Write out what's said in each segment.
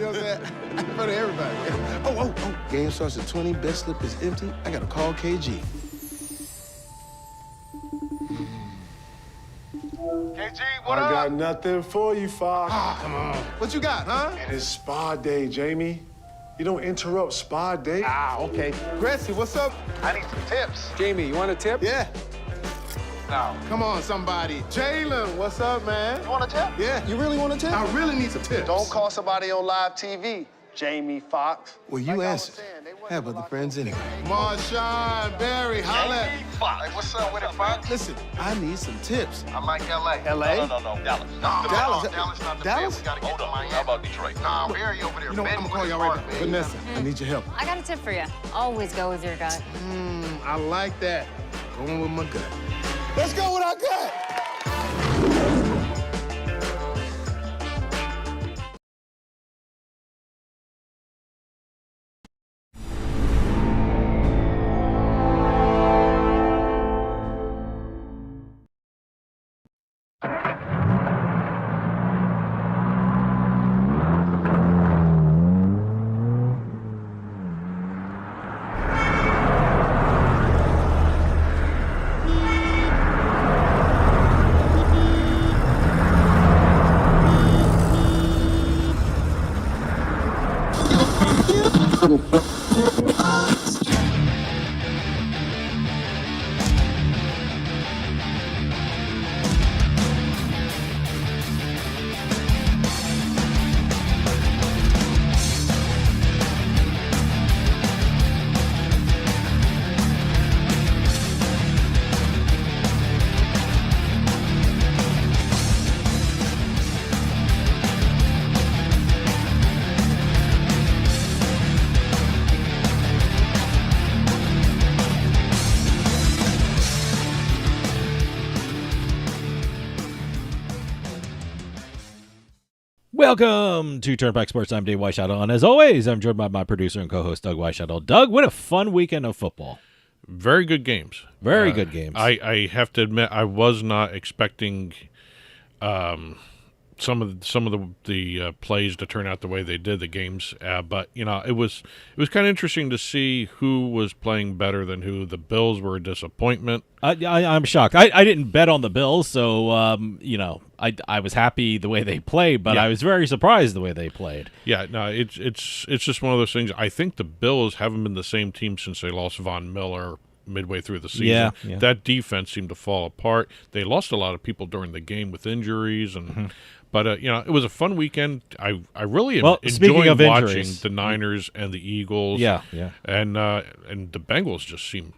know what I'm saying? In front of everybody. Oh. Game starts at 20, bet slip is empty. I gotta call KG. KG, what up? I got nothing for you, Fox. Come on. What you got, huh? It is spa day, Jamie. You don't interrupt spa day. Okay. Gracie, what's up? I need some tips. Jamie, you want a tip? Yeah. No. Come on, somebody. Jalen, what's up, man? You want a tip? Yeah. You really want a tip? I really need some tips. Don't call somebody on live TV, Jamie Foxx. Well, you answered. Have other friends anyway. Marshawn, Barry, holla. Jamie Foxx. Hey, what's up with it, Fox? Listen, I need some tips. I like L.A. LA? No, Dallas. Dallas? Dallas not the Dallas? fit. We gotta get to Miami. How about Detroit? Nah, Barry over there. You know what? I'm gonna call y'all right now. Vanessa, I need your help. I got a tip for you. Always go with your gut. I like that. Going with my gut. Let's go with our gut. Welcome to Turnpike Sports. I'm Dave Weischadle, and as always, I'm joined by my producer and co-host, Doug Weischadle. Doug, what a fun weekend of football. Very good games. Very good games. I have to admit, I was not expecting some of the plays to turn out the way they did, the games, but you know, it was kind of interesting to see who was playing better than who. The Bills were a disappointment. I'm shocked. I didn't bet on the Bills, so you know, I was happy the way they played, but Yeah. I was very surprised the way they played. Yeah, no, it's just one of those things. I think the Bills haven't been the same team since they lost Von Miller midway through the season. Yeah. That defense seemed to fall apart. They lost a lot of people during the game with injuries, and but you know, it was a fun weekend. I really speaking enjoyed of watching injuries. the Niners and the Eagles. Yeah. and the Bengals just seem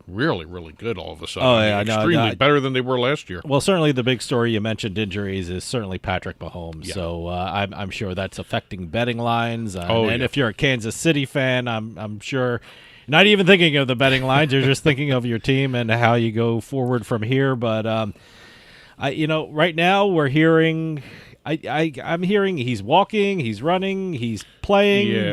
really, really good all of a sudden. Oh, yeah, I know. Extremely better than they were last year. Well, certainly the big story you mentioned, injuries, is certainly Patrick Mahomes. Yeah. So I'm sure that's affecting betting lines. Oh, and yeah. if you're a Kansas City fan, I'm sure you're not even thinking of the betting lines. You're just thinking of your team and how you go forward from here. But right now we're hearing. I'm hearing he's walking, he's running, he's playing, Yeah.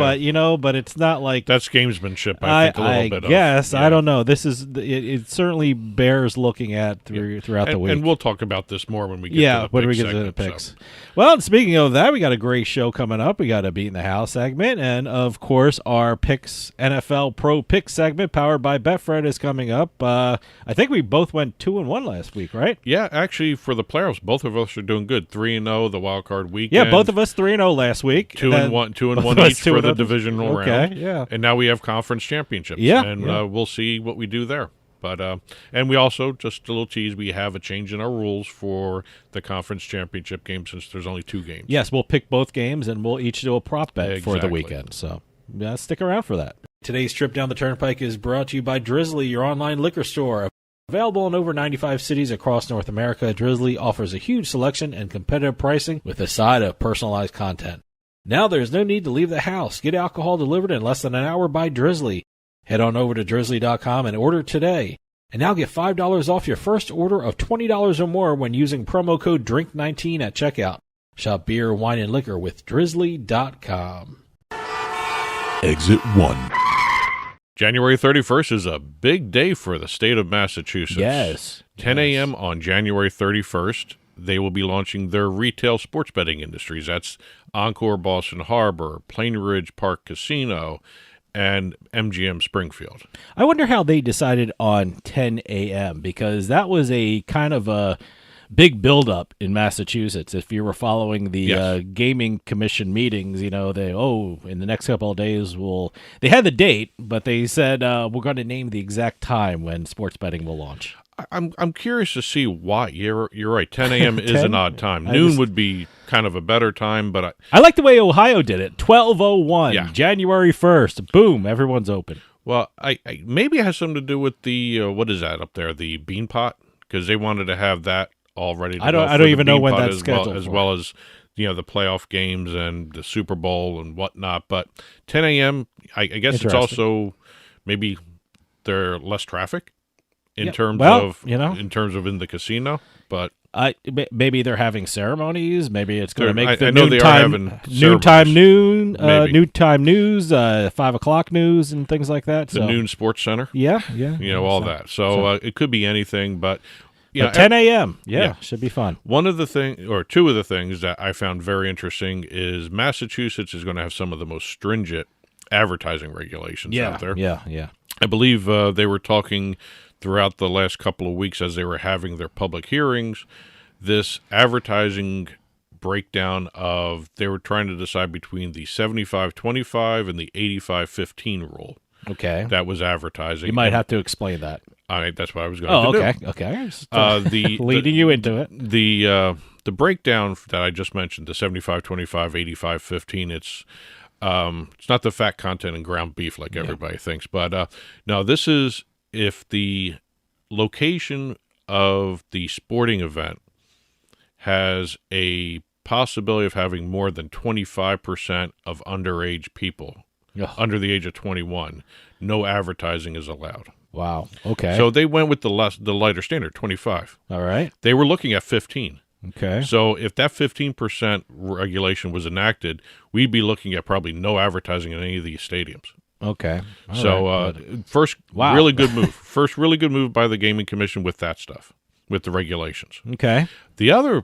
but it's not like That's gamesmanship, I think, a little bit. guess. Yeah. I don't know. This is it certainly bears looking at throughout the week. And we'll talk about this more when we get to the when we picks get to the segment, picks. so. Well, and speaking of that, we got a great show coming up. We got a Beatin The House segment, and of course, our picks NFL Pro Picks segment, powered by Betfred, is coming up. I think we both went 2-1 last week, right? Yeah, actually, for the playoffs, both of us are doing good. 3-0 the wild card weekend. Yeah, both of us 3-0 last week. 2-1 both of us each for the 2-0. divisional round. Okay, yeah. And now we have conference championships. Yeah, and yeah. We'll see what we do there. But and we also, just a little tease, we have a change in our rules for the conference championship game since there's only 2 games. Yes, we'll pick both games, and we'll each do a prop bet for the Exactly. weekend. So stick around for that. Today's trip down the Turnpike is brought to you by Drizzly, your online liquor store. Available in over 95 cities across North America, Drizzly offers a huge selection and competitive pricing with a side of personalized content. Now there's no need to leave the house. Get alcohol delivered in less than an hour by Drizzly. Head on over to drizzly.com and order today. And now get $5 off your first order of $20 or more when using promo code DRINK19 at checkout. Shop beer, wine, and liquor with drizzly.com. Exit 1. January 31st is a big day for the state of Massachusetts. Yes. 10 a.m. on January 31st they will be launching their retail sports betting industries. That's Encore Boston Harbor, Plain Ridge Park Casino, and MGM Springfield. I wonder how they decided on 10 a.m. because that was a kind of a big buildup in Massachusetts. If you were following the gaming commission meetings, in the next couple of days they had the date, but they said we're going to name the exact time when sports betting will launch. I'm curious to see why. You're right. 10 a.m. is an odd time. Noon would be kind of a better time, but I like the way Ohio did it. 12:01, January 1st. Boom, everyone's open. Well, I maybe it has something to do with the what is that up there? The bean pot, because they wanted to have that all ready to go. I don't even know when that's scheduled. As well as the playoff games and the Super Bowl and whatnot. But 10 a.m. I guess it's also maybe there less traffic in terms of in the casino. But maybe they're having ceremonies. Maybe it's going to make the I know they are having noontime news, 5 o'clock news, and things like that. The noon sports center. Yeah. All that. So it could be anything, but. But 10 a.m. Should be fun. Two of the things that I found very interesting is Massachusetts is going to have some of the most stringent advertising regulations out there. Yeah. I believe they were talking throughout the last couple of weeks as they were having their public hearings, this advertising breakdown of they were trying to decide between the 75-25 and the 85-15 rule. Okay. That was advertising. You might have to explain that. That's what I was going to do. Okay. Leading you into it. The breakdown that I just mentioned, the 75-25, 85-15, it's not the fat content and ground beef like everybody thinks. But no, this is if the location of the sporting event has a possibility of having more than 25% of underage people under the age of 21, no advertising is allowed. Wow. Okay. So they went with the lighter standard, 25. All right. They were looking at 15. Okay. So if that 15% regulation was enacted, we'd be looking at probably no advertising in any of these stadiums. Okay. First really good move. First really good move by the Gaming Commission with that stuff, with the regulations. Okay. The other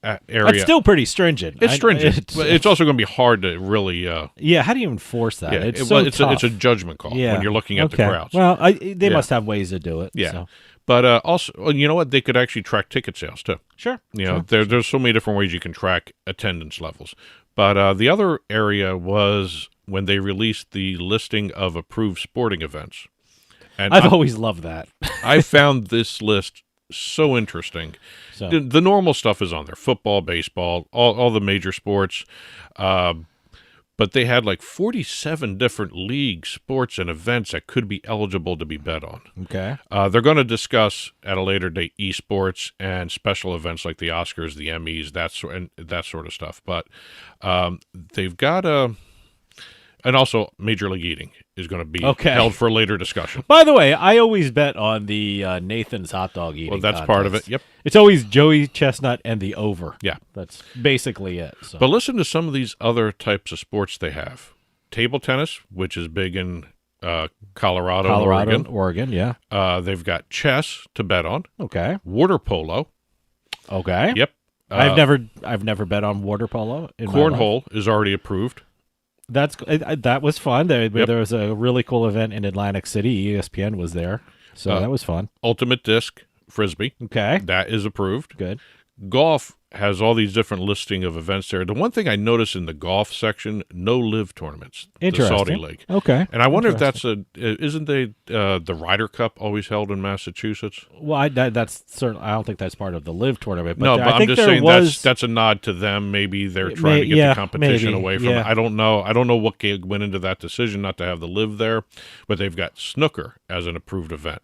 area. It's still pretty stringent. It's stringent. It's also going to be hard to really. How do you enforce that? Yeah, it's a judgment call when you're looking at the crowds. Well, they must have ways to do it. Yeah. So. But also, you know what? They could actually track ticket sales too. Sure. There's so many different ways you can track attendance levels. But the other area was when they released the listing of approved sporting events. And I've always loved that. I found this list so interesting. So. The normal stuff is on there: football, baseball, all the major sports. But they had like 47 different leagues, sports, and events that could be eligible to be bet on. Okay. They're going to discuss at a later date esports and special events like the Oscars, the Emmys, that sort of stuff. But they've got and also Major League Eating is going to be held for later discussion. By the way, I always bet on the Nathan's hot dog eating. Well, that's contest. part of it. Yep. It's always Joey Chestnut and the over. Yeah. That's basically it. So. But listen to some of these other types of sports they have. Table tennis, which is big in Colorado, Oregon, yeah. They've got chess to bet on. Okay. Water polo. Okay. Yep. I've never bet on water polo. Cornhole is already approved. That was fun. There was a really cool event in Atlantic City. ESPN was there, so that was fun. Ultimate disc frisbee. Okay, that is approved. Good. Golf has all these different listing of events there. The one thing I noticed in the golf section, no live tournaments. Interesting. The Saudi League. Okay. And I wonder if that's isn't the Ryder Cup always held in Massachusetts? Well, that's certainly. I don't think that's part of the live tournament. But no, but I'm just saying that's a nod to them. Maybe they're trying to get the competition away from it. I don't know. I don't know what went into that decision not to have the live there, but they've got snooker as an approved event.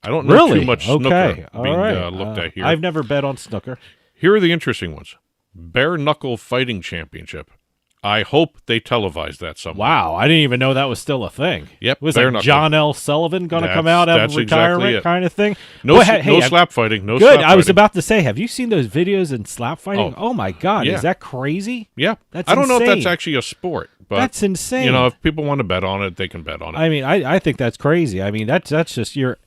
I don't know too much snooker being looked at here. I've never bet on snooker. Here are the interesting ones. Bare Knuckle Fighting Championship. I hope they televise that somewhere. Wow, I didn't even know that was still a thing. Yep. Was like John L. Sullivan going to come out of retirement exactly kind of thing? No, no slap fighting. No good. Slap fighting. I was about to say, have you seen those videos in slap fighting? Oh my God, yeah. Is that crazy? Yeah. That's I don't know if insane. that's actually a sport. But, that's insane. You know, if people want to bet on it, they can bet on it. I mean, I think that's crazy. I mean, that's just you're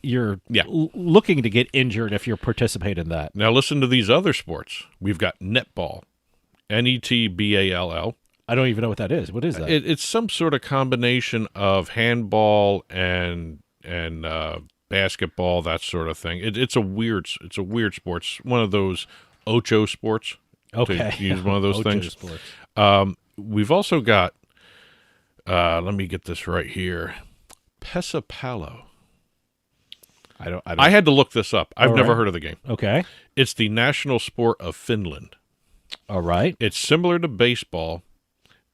looking to get injured if you're participating in that. Now listen to these other sports. We've got netball, NETBALL. I don't even know what that is. What is that? It's some sort of combination of handball and basketball, that sort of thing. It's a weird sport. It's one of those ocho sports. Okay, to use one of those Ocho things. sports. We've also got. Let me get this right here. Pesapalo. I had to look this up. I've never heard of the game. Okay. It's the national sport of Finland. All right. It's similar to baseball,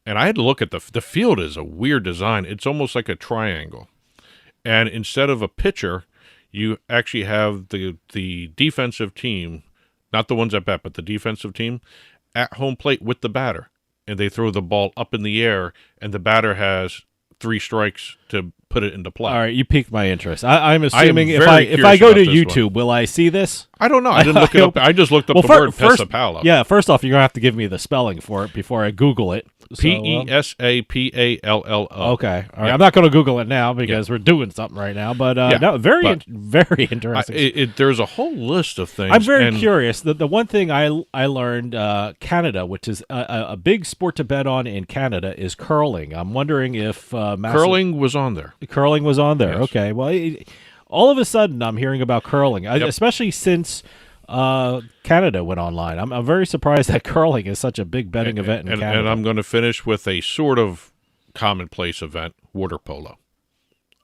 and I had to look at the field is a weird design. It's almost like a triangle, and instead of a pitcher, you actually have the defensive team, not the ones at bat, but the defensive team at home plate with the batter, and they throw the ball up in the air, and the batter has 3 strikes to put it into play. All right, you piqued my interest. I'm assuming if very I go to curious about this YouTube, will I see this? I don't know. I didn't look it up. I just looked up the word Pesapalo. Yeah, first off, you're going to have to give me the spelling for it before I Google it. Pesapallo. Okay. All right. I'm not going to Google it now because we're doing something right now. But no, very interesting. There's a whole list of things. I'm very curious. The one thing I learned, Canada, which is a big sport to bet on in Canada, is curling. I'm wondering if curling was on there. Curling was on there. Yes. Okay. Well, all of a sudden, I'm hearing about curling, especially since Canada went online. I'm very surprised that curling is such a big betting event in Canada. And I'm going to finish with a sort of commonplace event, water polo.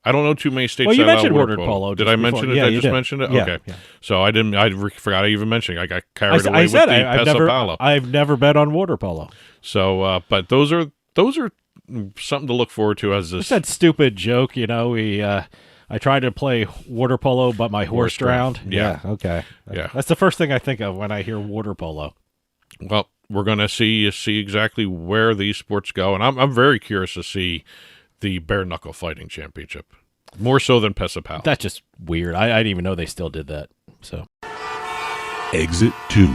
I don't know too many states. Well, you that mentioned allow water polo. Did I mention it? Yeah, I just mentioned it. Yeah, okay. Yeah. So I didn't. I forgot I even mentioned. I got carried away with the Pesapalo. I've never bet on water polo. So, but those are something to look forward to as this. It's that stupid joke, you know. I tried to play water polo, but my horse drowned. Yeah. Okay. Yeah. That's the first thing I think of when I hear water polo. Well, we're going to see exactly where these sports go, and I'm very curious to see the bare knuckle fighting championship, more so than Pesapalo. That's just weird. I didn't even know they still did that. So, Exit 2.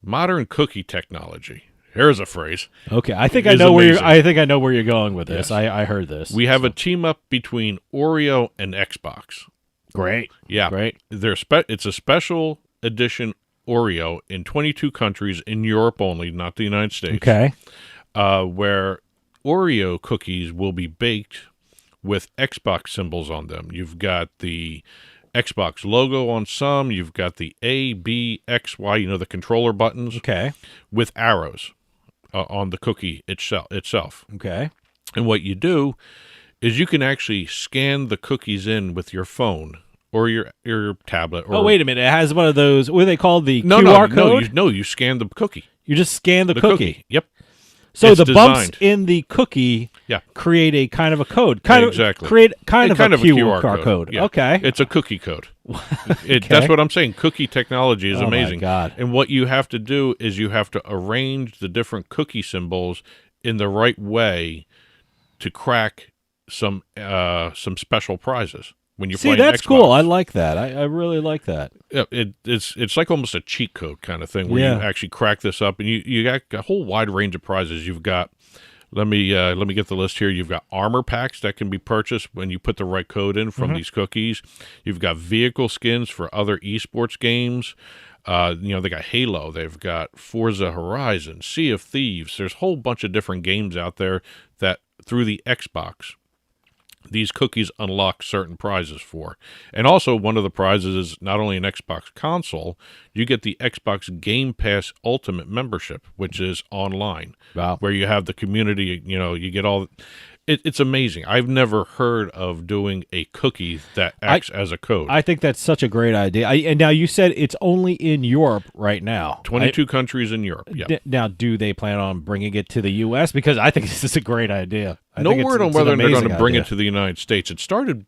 Modern cookie technology. Here's a phrase. Okay, I think I know where you're going with this. Yes. I heard this. We have a team up between Oreo and Xbox. Great. Yeah. Great. It's a special edition Oreo in 22 countries in Europe only, not the United States. Okay. Where Oreo cookies will be baked with Xbox symbols on them. You've got the Xbox logo on some. You've got the A, B, X, Y, the controller buttons. Okay. With arrows on the cookie itself. Okay. And what you do is you can actually scan the cookies in with your phone or your tablet. Or, wait a minute. It has one of those, what are they called, the QR code? No, you scan the cookie. You just scan the cookie. Yep. So it's the designed. bumps in the cookie create a kind of a code. Create a QR code. Yeah. Okay. It's a cookie code. That's what I'm saying. Cookie technology is amazing. My God. And what you have to do is you have to arrange the different cookie symbols in the right way to crack some special prizes. When you're playing that's Xbox. cool. I like that. I really like that. Yeah, it's like almost a cheat code kind of thing where you actually crack this up, and you got a whole wide range of prizes. You've got let me get the list here. You've got armor packs that can be purchased when you put the right code in from these cookies. You've got vehicle skins for other esports games. They got Halo. They've got Forza Horizon, Sea of Thieves. There's a whole bunch of different games out there that through the Xbox, these cookies unlock certain prizes for. And also one of the prizes is not only an Xbox console, you get the Xbox Game Pass Ultimate membership, which is online. Wow. Where you have the community, you get all... It's amazing. I've never heard of doing a cookie that acts as a code. I think that's such a great idea. And now you said it's only in Europe right now. 22 countries in Europe. Yeah. Now, do they plan on bringing it to the U.S.? Because I think this is a great idea. No word on whether they're going to bring it to the United States. It started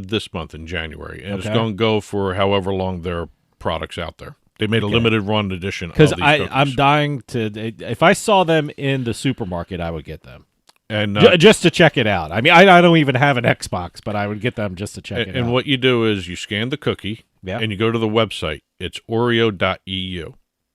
this month in January, and it's going to go for however long their product's out there. They made a limited run edition of these cookies. I'm dying to. If I saw them in the supermarket, I would get them. And just to check it out. I mean, I don't even have an Xbox, but I would get them just to check it out. And what you do is you scan the cookie, and you go to the website. It's Oreo.eu.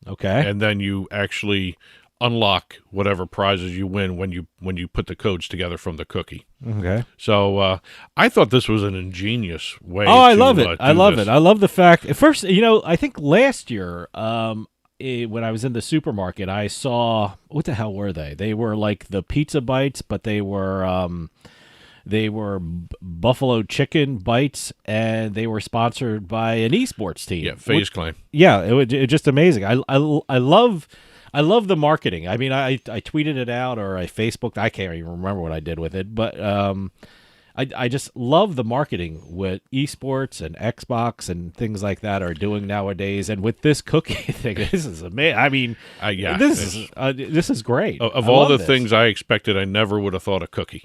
Okay. And then you actually unlock whatever prizes you win when you put the codes together from the cookie. Okay. So I thought this was an ingenious way. Oh, I love it. I love this. it. I love the fact. At first, I think last year, when I was in the supermarket, I saw, what the hell were they? They were like the pizza bites, but they were buffalo chicken bites, and they were sponsored by an esports team. Yeah, FaZe Clan. Yeah, it just amazing. I love the marketing. I mean, I tweeted it out or I Facebooked. I can't even remember what I did with it, but I just love the marketing with esports and Xbox and things like that are doing nowadays. And with this cookie thing, this is amazing. I mean, this is great. Of all the things I expected, I never would have thought a cookie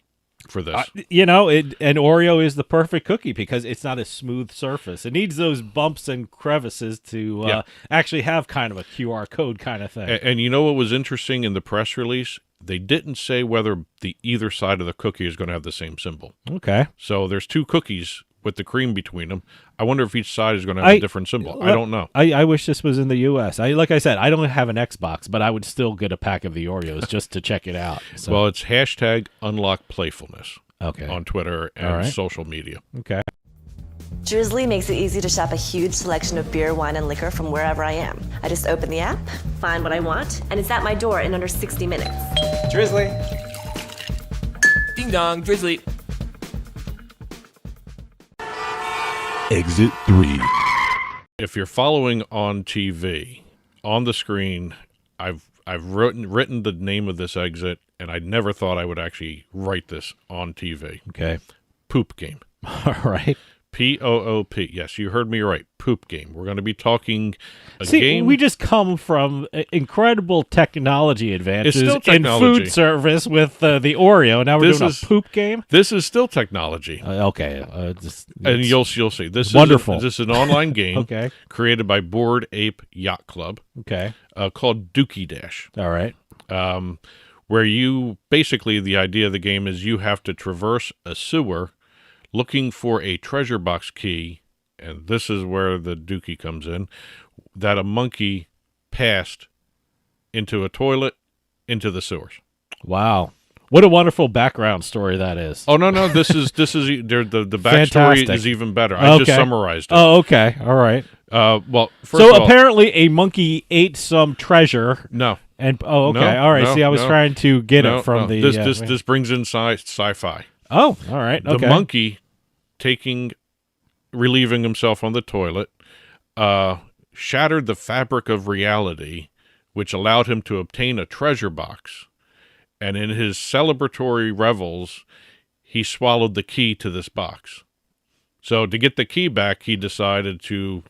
for this. And Oreo is the perfect cookie because it's not a smooth surface. It needs those bumps and crevices to actually have kind of a QR code kind of thing. And you know what was interesting in the press release? They didn't say whether either side of the cookie is going to have the same symbol. Okay. So there's two cookies with the cream between them. I wonder if each side is going to have a different symbol. I don't know. I wish this was in the U.S. Like I said, I don't have an Xbox, but I would still get a pack of the Oreos just to check it out. So. Well, it's #UnlockPlayfulness on Twitter and right. social media. Okay. Drizzly makes it easy to shop a huge selection of beer, wine, and liquor from wherever I am. I just open the app, find what I want, and it's at my door in under 60 minutes. Drizzly. Ding dong, Drizzly. Exit 3. If you're following on TV, on the screen, I've written the name of this exit, and I never thought I would actually write this on TV. Okay. Poop game. All right. P-O-O-P. Yes, you heard me right. Poop game. We're going to be talking game. We just come from incredible technology advances It's still technology. in food service with the Oreo. Now we're doing a poop game? This is still technology. Okay. And you'll see. This wonderful. This is an online game Okay. created by Bored Ape Yacht Club Okay. called Dookie Dash. All right. Where you basically, the idea of the game is you have to traverse a sewer looking for a treasure box key, and this is where the dookie comes in, that a monkey passed into a toilet into the sewers. Wow. What a wonderful background story that is. Oh, no, this is the backstory Fantastic. is even better. I just summarized it. Oh, okay. All right. Well, first So of all, apparently a monkey ate some treasure. no. And okay. No, All right. no, See, I was no. trying to get No, it from no. the This brings in sci-fi. Oh, all right. Okay. The monkey relieving himself on the toilet, shattered the fabric of reality, which allowed him to obtain a treasure box. And in his celebratory revels, he swallowed the key to this box. So to get the key back, he decided to,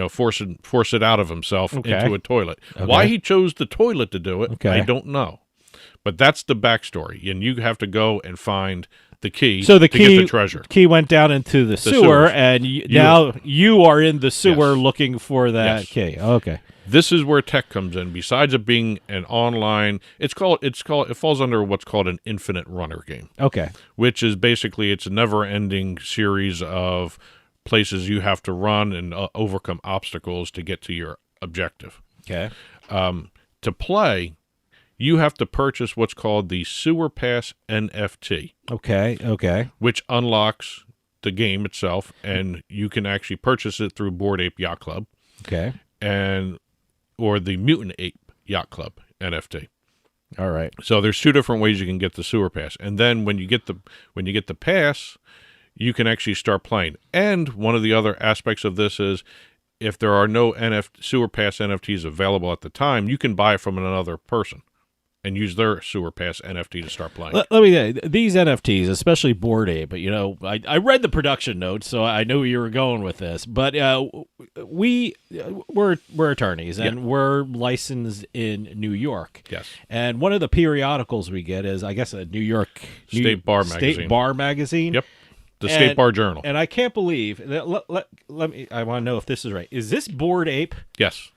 force it out of himself into a toilet. Okay. Why he chose the toilet to do it, Okay. I don't know. But that's the backstory, and you have to go and find the key So the to key, get the treasure. Key went down into the sewer, sewers. and now you are in the sewer Yes. looking for that Yes. key. Okay. This is where tech comes in. Besides it being an online, it falls under what's called an infinite runner game, Okay. which is basically it's a never-ending series of places you have to run and overcome obstacles to get to your objective. Okay. To play, you have to purchase what's called the Sewer Pass NFT, Okay. Okay. which unlocks the game itself, and you can actually purchase it through Bored Ape Yacht Club Okay. or the Mutant Ape Yacht Club NFT. All right. So there's two different ways you can get the Sewer Pass, and then when you get the pass, you can actually start playing. And one of the other aspects of this is if there are no Sewer Pass NFTs available at the time, you can buy it from another person and use their Sewer Pass NFT to start playing. Let me these NFTs, especially Bored Ape, but I read the production notes, so I knew you were going with this. But we're attorneys and we're licensed in New York. Yes. And one of the periodicals we get is, I guess, a New York State Bar Magazine. Yep. The State Bar Journal. And I can't believe that. Let me. I want to know if this is right. Is this Bored Ape? Yes.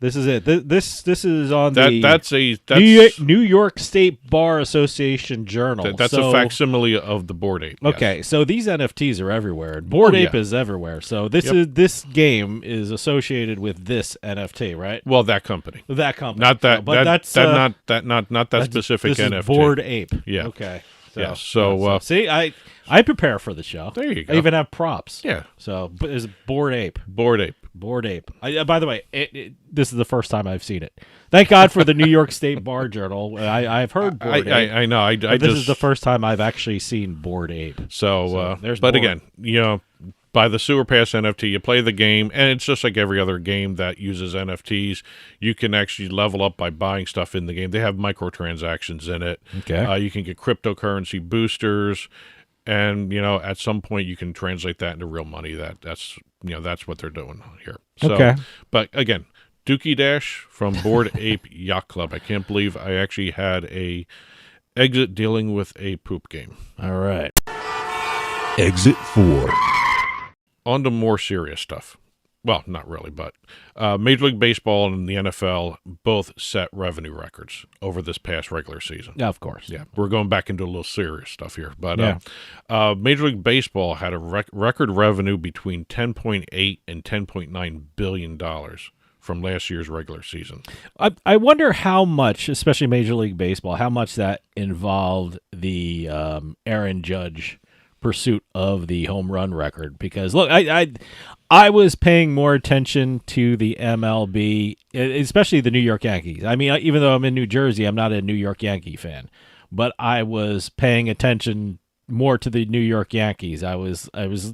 This is it. This is on that's New York State Bar Association Journal. That's a facsimile of the Bored Ape. Yes. Okay, so these NFTs are everywhere. Bored Ape is everywhere. So this game is associated with this NFT, right? Well, that company. Not that. But that's not that specific this NFT. Is Bored Ape. Yeah. Okay. So, see, I prepare for the show. There you go. I even have props. Yeah. So, but it's Bored Ape. Bored Ape. Bored Ape. By the way, this is the first time I've seen it. Thank God for the New York State Bar Journal. I've heard Bored Ape. I know. This is the first time I've actually seen Bored Ape. So there's. But Bored. again, by the Sewer Pass NFT, you play the game, and it's just like every other game that uses NFTs. You can actually level up by buying stuff in the game. They have microtransactions in it. Okay. You can get cryptocurrency boosters, and at some point you can translate that into real money. That's what they're doing here. So, okay. But again, Dookie Dash from Bored Ape Yacht Club. I can't believe I actually had a exit dealing with a poop game. All right. Exit 4. On to more serious stuff. Well, not really, but Major League Baseball and the NFL both set revenue records over this past regular season. Yeah, of course. Yeah, we're going back into a little serious stuff here. But Major League Baseball had a record revenue between $10.8 and $10.9 billion from last year's regular season. I wonder how much, especially Major League Baseball, how much that involved the Aaron Judge pursuit of the home run record. Because look, I was paying more attention to the MLB, especially the New York Yankees. I mean, even though I'm in New Jersey, I'm not a New York Yankee fan, but I was paying attention more to the New York Yankees. I was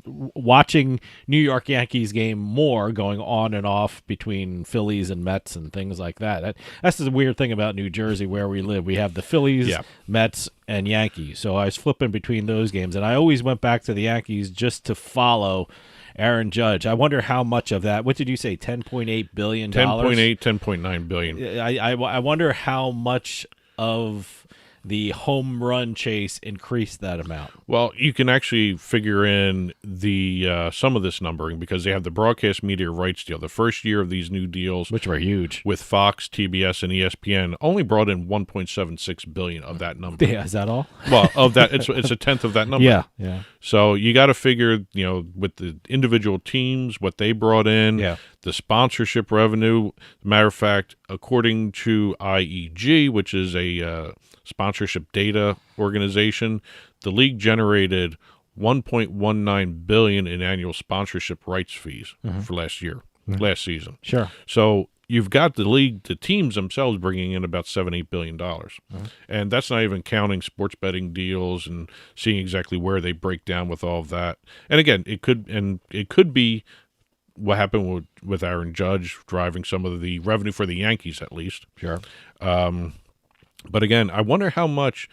watching New York Yankees game more, going on and off between Phillies and Mets and things like that. That's the weird thing about New Jersey where we live. We have the Phillies, Mets, and Yankees. So I was flipping between those games, and I always went back to the Yankees just to follow Aaron Judge. I wonder how much of that, what did you say, $10.8 billion? 10.8, 10.9 billion. I wonder how much of the home run chase increased that amount. Well, you can actually figure in the some of this numbering because they have the broadcast media rights deal. The first year of these new deals, which were huge, with Fox, TBS, and ESPN, only brought in $1.76 billion of that number. Yeah, is that all? Well, of that, it's a tenth of that number. Yeah. So you got to figure, with the individual teams, what they brought in, the sponsorship revenue. Matter of fact, according to IEG, which is a sponsorship data organization, the league generated $1.19 billion in annual sponsorship rights fees for last season. Sure. So you've got the teams themselves bringing in about $7-8 billion, and that's not even counting sports betting deals and seeing exactly where they break down with all of that. And again, it could be what happened with Aaron Judge driving some of the revenue for the Yankees, at least. Sure. But again, I wonder how much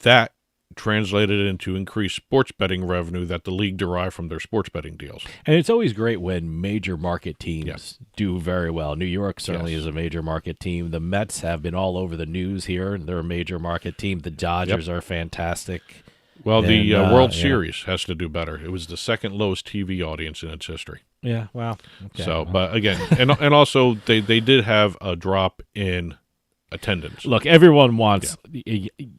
that translated into increased sports betting revenue that the league derived from their sports betting deals. And it's always great when major market teams do very well. New York certainly is a major market team. The Mets have been all over the news here, and they're a major market team. The Dodgers are fantastic. Well, the World Series has to do better. It was the second lowest TV audience in its history. Yeah, wow. Okay. So, but again, and also they did have a drop in attendance. Look, everyone wants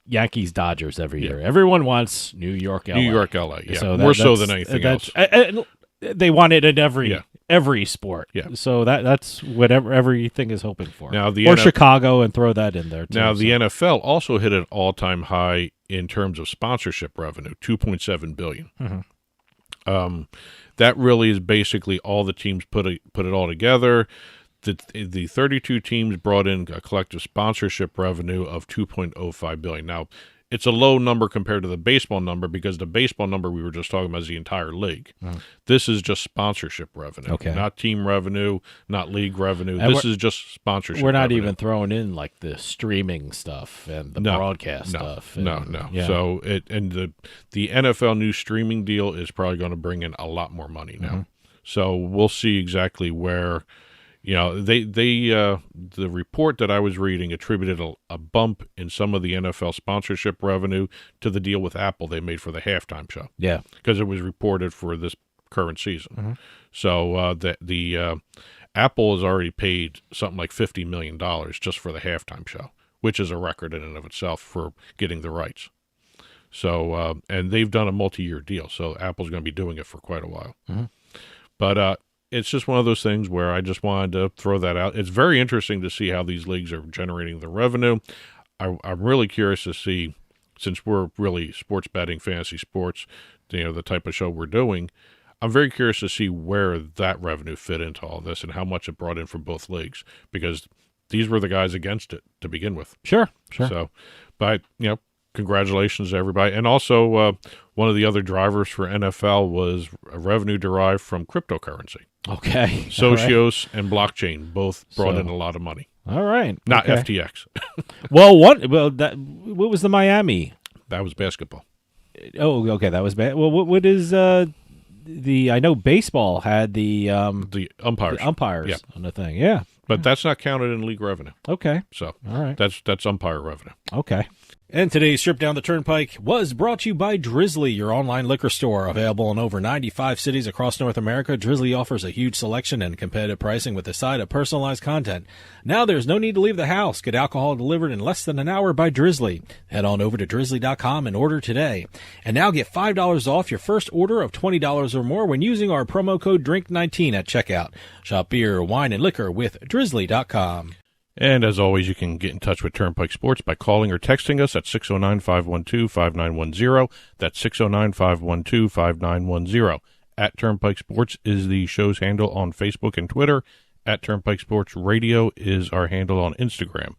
Yankees Dodgers every year. Everyone wants New York LA. New York LA, yeah. So more so than anything else. They want it in every sport. Yeah. So that's what everything is hoping for. Now Chicago, and throw that in there too. Now the NFL also hit an all-time high in terms of sponsorship revenue, $2.7 billion. That really is basically all the teams put it all together. The 32 teams brought in a collective sponsorship revenue of $2.05 billion. Now, it's a low number compared to the baseball number because the baseball number we were just talking about is the entire league. This is just sponsorship revenue, not team revenue, not league revenue. This is just sponsorship. We're not revenue. even throwing in like the streaming stuff and the broadcast stuff. No. Yeah. So the NFL new streaming deal is probably going to bring in a lot more money now. So we'll see exactly where. The report that I was reading attributed a bump in some of the NFL sponsorship revenue to the deal with Apple they made for the halftime show. Yeah, because it was reported for this current season. So the Apple has already paid something like $50 million just for the halftime show, which is a record in and of itself for getting the rights. So, and they've done a multi-year deal, so Apple's going to be doing it for quite a while. Mm-hmm. But it's just one of those things where I just wanted to throw that out. It's very interesting to see how these leagues are generating the revenue. I'm really curious to see, since we're really sports betting, fantasy sports, the type of show we're doing, I'm very curious to see where that revenue fit into all this and how much it brought in from both leagues, because these were the guys against it to begin with. Sure. So, but, congratulations to everybody. And also, one of the other drivers for NFL was a revenue derived from cryptocurrency. Okay. Socios and blockchain both brought in a lot of money. All right. Not okay. FTX. What was the Miami? That was basketball. Oh, okay. That was bad. Well, what is I know baseball had the umpires. The umpires yeah. on the thing. Yeah. But that's not counted in league revenue. Okay. So all right. That's umpire revenue. Okay. And today's trip down the Turnpike was brought to you by Drizzly, your online liquor store. Available in over 95 cities across North America, Drizzly offers a huge selection and competitive pricing with a side of personalized content. Now there's no need to leave the house. Get alcohol delivered in less than an hour by Drizzly. Head on over to drizzly.com and order today. And now get $5 off your first order of $20 or more when using our promo code DRINK19 at checkout. Shop beer, wine, and liquor with drizzly.com. And as always, you can get in touch with Turnpike Sports by calling or texting us at 609-512-5910. That's 609-512-5910. At Turnpike Sports is the show's handle on Facebook and Twitter. At Turnpike Sports Radio is our handle on Instagram.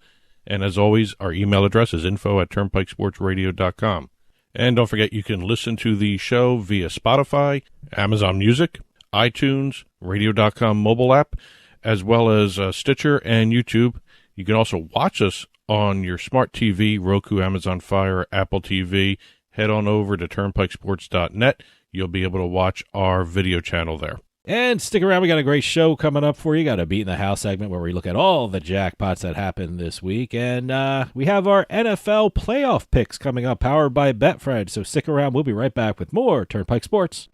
And as always, our email address is info@turnpikesportsradio.com. And don't forget, you can listen to the show via Spotify, Amazon Music, iTunes, radio.com mobile app, as well as Stitcher and YouTube. You can also watch us on your smart TV, Roku, Amazon Fire, Apple TV. Head on over to turnpikesports.net. You'll be able to watch our video channel there. And stick around. We got a great show coming up for you. Got a Beatin the House segment where we look at all the jackpots that happened this week. And we have our NFL playoff picks coming up, powered by Betfred. So stick around. We'll be right back with more Turnpike Sports.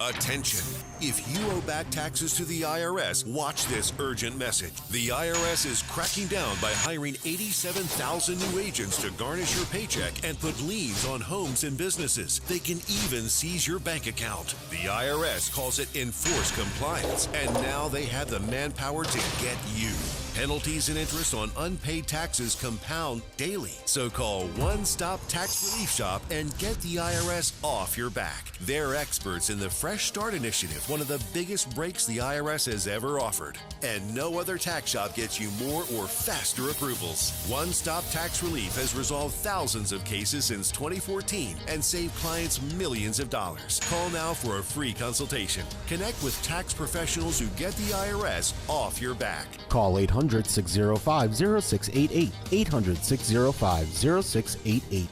Attention. If you owe back taxes to the IRS, watch this urgent message. The IRS is cracking down by hiring 87,000 new agents to garnish your paycheck and put liens on homes and businesses. They can even seize your bank account. The IRS calls it enforced compliance, and now they have the manpower to get you. Penalties and interest on unpaid taxes compound daily. So call One Stop Tax Relief Shop and get the IRS off your back. They're experts in the Fresh Start Initiative, one of the biggest breaks the IRS has ever offered. And no other tax shop gets you more or faster approvals. One Stop Tax Relief has resolved thousands of cases since 2014 and saved clients millions of dollars. Call now for a free consultation. Connect with tax professionals who get the IRS off your back. Call 800-605-0688. 800-605-0688.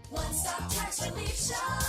One Stop Tax Relief Shop.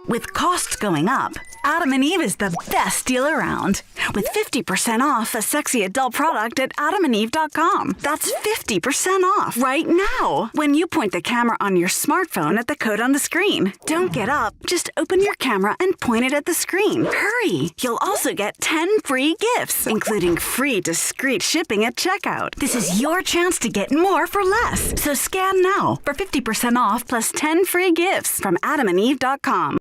With costs going up, Adam and Eve is the best deal around. With 50% off a sexy adult product at adamandeve.com. That's 50% off right now when you point the camera on your smartphone at the code on the screen. Don't get up. Just open your camera and point it at the screen. Hurry! You'll also get 10 free gifts, including free discreet shipping at checkout. This is your chance to get more for less. So scan now for 50% off plus 10 free gifts from adamandeve.com.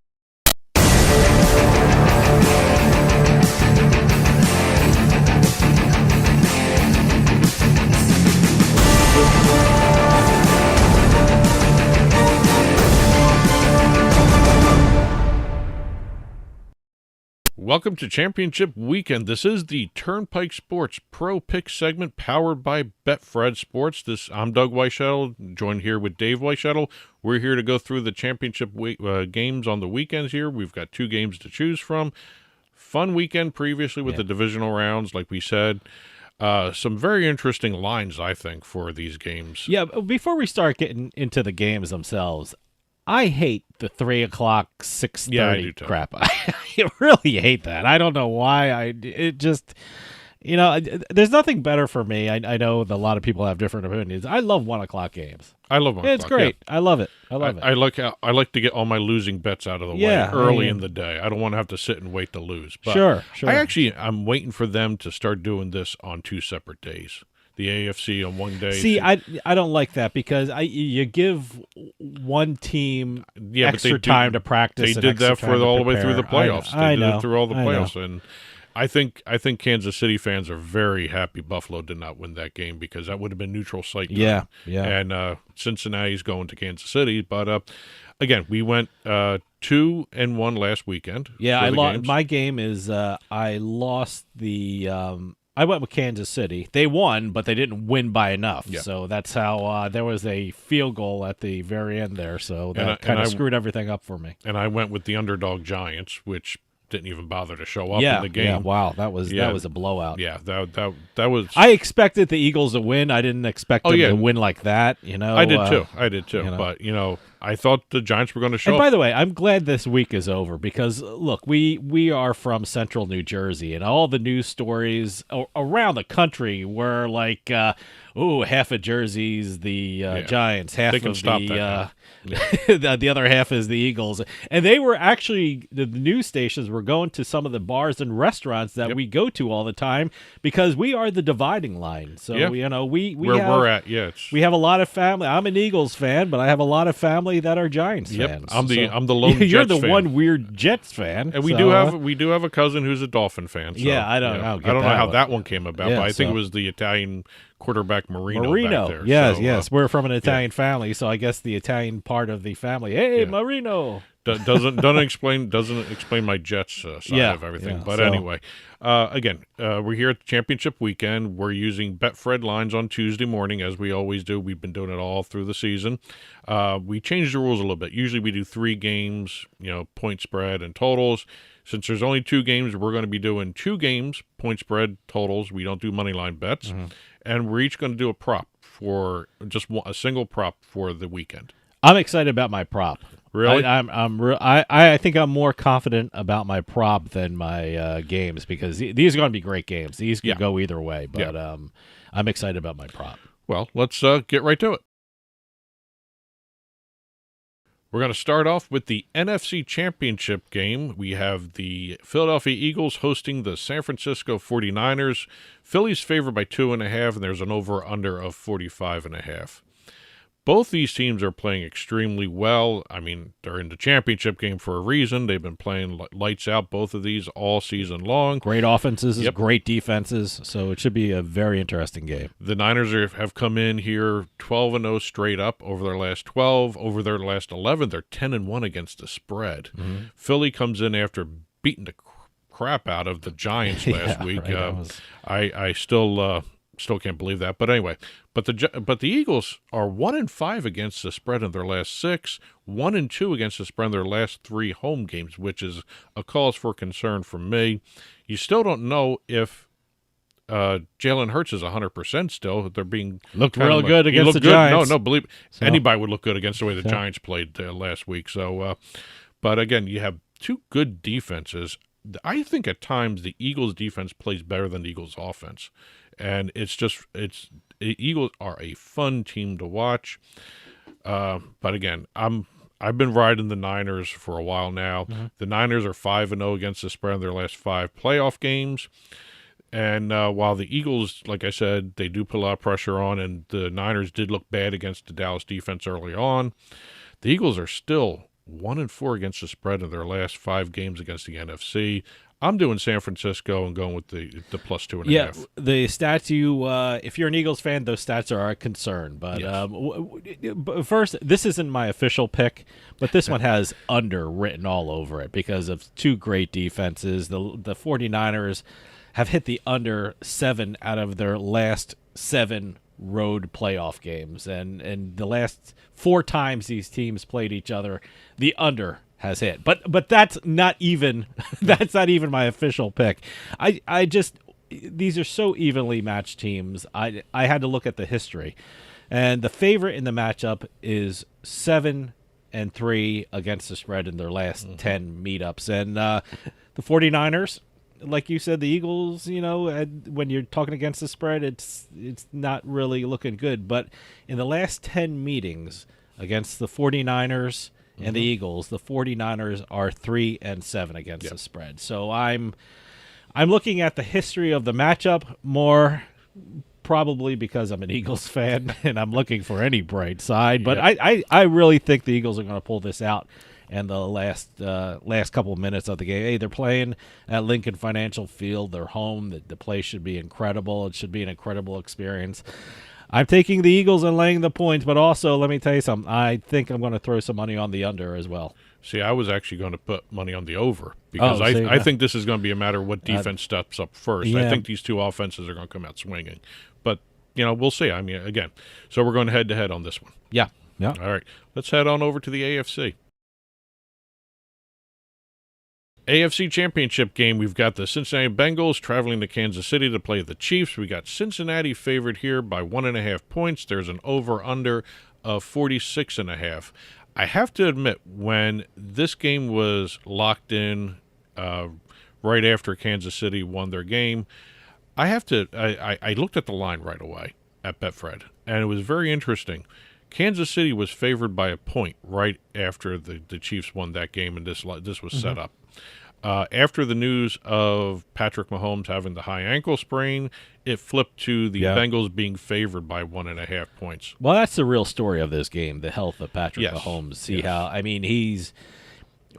Welcome to Championship Weekend. This is the Turnpike Sports Pro Pick segment powered by Betfred Sports. I'm Doug Weischadle, joined here with Dave Weischadle. We're here to go through the championship games on the weekends here. We've got 2 games to choose from. Fun weekend previously with the divisional rounds, like we said. Some very interesting lines, I think, for these games. Yeah, before we start getting into the games themselves, I hate the 3 o'clock, 6:30 crap. I really hate that. I don't know why. It just, there's nothing better for me. I know that a lot of people have different opinions. I love 1 o'clock games. I love 1 o'clock. It's great. Yeah. I love it. I like to get all my losing bets out of the way early in the day. I don't want to have to sit and wait to lose. But sure. I'm waiting for them to start doing this on 2 separate days. The AFC on one day. See, I don't like that because you give one team extra time to practice. They did that all the way through the playoffs. I They know. did it through all the playoffs, and I think Kansas City fans are very happy Buffalo did not win that game because that would have been neutral site time. Yeah. And Cincinnati's going to Kansas City, but again, we went 2-1 last weekend. Yeah, my game is I lost the. I went with Kansas City. They won, but they didn't win by enough. Yeah. So that's how there was a field goal at the very end there. So that kind of screwed everything up for me. And I went with the underdog Giants, which didn't even bother to show up in the game. Yeah, wow, that was a blowout. Yeah, that was. I expected the Eagles to win. I didn't expect them to win like that. I did too. But I thought the Giants were going to show. And by the way, I'm glad this week is over because look, we are from Central New Jersey, and all the news stories around the country were like, half of Jersey's the Giants, half of the other half is the Eagles, and they were actually the news stations were going to some of the bars and restaurants that we go to all the time because we are the dividing line. So we we're at. We have a lot of family. I'm an Eagles fan, but I have a lot of family that are Giants fans. I'm the lone You're Jets the fan. one weird Jets fan, and we do have a cousin who's a Dolphin fan. So, I don't know how that one came about, but I think it was the Italian quarterback Marino back there. Yes, we're from an Italian family, so I guess the Italian part of the family. Hey, Marino. Doesn't explain my Jets side of everything. But anyway, again, we're here at the championship weekend. We're using Betfred lines on Tuesday morning, as we always do. We've been doing it all through the season. We changed the rules a little bit. Usually we do 3 games, point spread and totals. Since there's only 2 games, we're going to be doing 2 games, point spread, totals. We don't do money line bets. Mm-hmm. And we're each going to do a prop for just a single prop for the weekend. I'm excited about my prop. Really? I think I'm more confident about my prop than my games because these are going to be great games. These could go either way, but I'm excited about my prop. Well, let's get right to it. We're going to start off with the NFC Championship game. We have the Philadelphia Eagles hosting the San Francisco 49ers. Philly's favored by 2.5, and there's an over-under of 45.5. Both these teams are playing extremely well. I mean, they're in the championship game for a reason. They've been playing lights out, both of these, all season long. Great offenses, great defenses, so it should be a very interesting game. The Niners have come in here 12-0 straight up over their last 12. Over their last 11, they're 10-1 against the spread. Mm-hmm. Philly comes in after beating the crap out of the Giants last week. Right, I still can't believe that, but anyway. But the Eagles are 1-5 against the spread in their last 6, 1-2 against the spread in their last 3 home games, which is a cause for concern for me. You still don't know if Jalen Hurts is 100% still. They're being looked real good against the Giants. No, believe anybody would look good against the way the Giants played last week. So, but again, you have 2 good defenses. I think at times the Eagles' defense plays better than the Eagles' offense. And the Eagles are a fun team to watch. But again, I've been riding the Niners for a while now. Mm-hmm. The Niners are 5-0 against the spread in their last 5 playoff games. And while the Eagles, like I said, they do put a lot of pressure on, and the Niners did look bad against the Dallas defense early on, the Eagles are still 1-4 against the spread in their last 5 games against the NFC. I'm doing San Francisco and going with the plus 2.5. Yeah, the stats if you're an Eagles fan, those stats are a concern. But but first, this isn't my official pick, but this one has under written all over it because of two great defenses. The 49ers have hit the under 7 out of their last 7 road playoff games, and the last 4 times these teams played each other, the under has hit. But that's not even my official pick. I just, these are so evenly matched teams. I had to look at the history, and the favorite in the matchup is 7-3 against the spread in their last 10 meetups, and the 49ers, like you said, the Eagles, when you're talking against the spread, it's not really looking good. But in the last 10 meetings against the 49ers and the Eagles, the 49ers are 3-7 against the spread. So I'm looking at the history of the matchup more, probably because I'm an Eagles fan and I'm looking for any bright side. But I really think the Eagles are going to pull this out. And the last couple of minutes of the game, hey, they're playing at Lincoln Financial Field. They're home. The play should be incredible. It should be an incredible experience. I'm taking the Eagles and laying the points, but also, let me tell you something. I think I'm going to throw some money on the under as well. See, I was actually going to put money on the over because I think this is going to be a matter of what defense steps up first. Yeah. I think these two offenses are going to come out swinging. But, we'll see. I mean, again, so we're going head-to-head on this one. Yeah. All right. Let's head on over to the AFC. AFC Championship game, we've got the Cincinnati Bengals traveling to Kansas City to play the Chiefs. We got Cincinnati favored here by 1.5 points. There's an over-under of 46.5. I have to admit, when this game was locked in right after Kansas City won their game, I looked at the line right away at Betfred, and it was very interesting. Kansas City was favored by a point right after the Chiefs won that game, and this was set up. After the news of Patrick Mahomes having the high ankle sprain, it flipped to the Bengals being favored by 1.5 points. Well, that's the real story of this game, the health of Patrick Mahomes. He's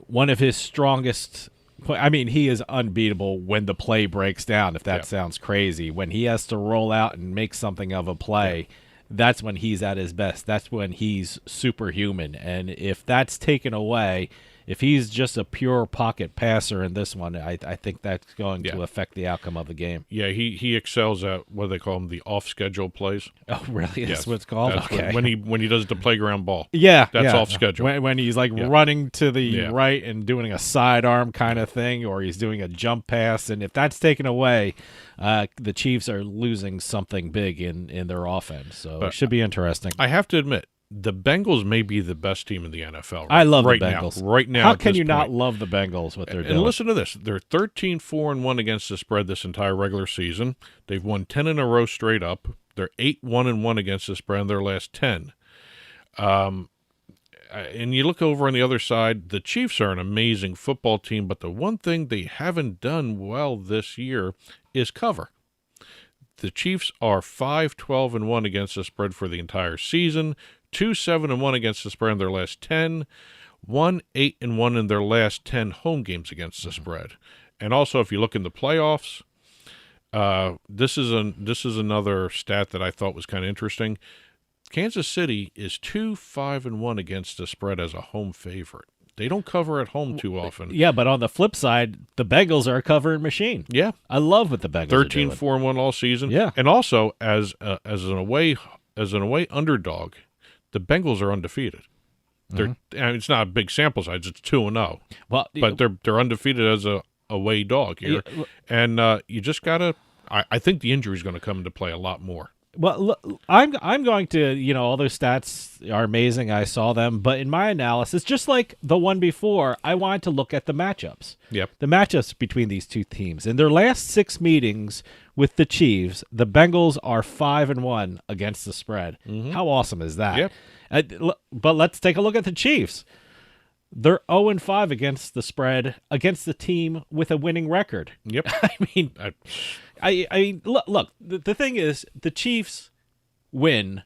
one of his strongest. He is unbeatable when the play breaks down, if that sounds crazy. When he has to roll out and make something of a play, that's when he's at his best. That's when he's superhuman. And if that's taken away, if he's just a pure pocket passer in this one, I think that's going to affect the outcome of the game. Yeah, he excels at what they call them, the off-schedule plays. Oh, really? That's what it's called? That's okay. when he does the playground ball. Yeah. That's off-schedule. When he's running to the right and doing a sidearm kind of thing, or he's doing a jump pass, and if that's taken away, the Chiefs are losing something big in their offense. So it should be interesting. I have to admit, the Bengals may be the best team in the NFL. I love the Bengals. Right now, how can you not love the Bengals? What they're doing? And listen to this: they're 13-4-1 against the spread this entire regular season. They've won 10 in a row straight up. They're 8-1-1 against the spread in their last 10. And you look over on the other side, the Chiefs are an amazing football team, but the one thing they haven't done well this year is cover. The Chiefs are 5-12-1 against the spread for the entire season. 2-7-1 against the spread in their last 10, 1-8-1 in their last 10 home games against the spread. And also, if you look in the playoffs, this is another stat that I thought was kind of interesting. Kansas City is 2-5-1 against the spread as a home favorite. They don't cover at home too often. Yeah, but on the flip side, the Bengals are a covering machine. Yeah, I love what the Bengals are doing. 13-4-1 all season. Yeah, and also as an away underdog, the Bengals are undefeated. It's not a big sample size; it's 2-0. Well, but they're undefeated as a away dog here, and you just gotta. I think the injury is going to come into play a lot more. Well, look, I'm going to, all those stats are amazing. I saw them, but in my analysis, just like the one before, I wanted to look at the matchups. Yep. The matchups between these two teams. In their last 6 meetings with the Chiefs, the Bengals are 5-1 against the spread. Mm-hmm. How awesome is that? Yep. But let's take a look at the Chiefs. They're 0-5 against the spread against the team with a winning record. Yep. I mean, look. The thing is, the Chiefs win,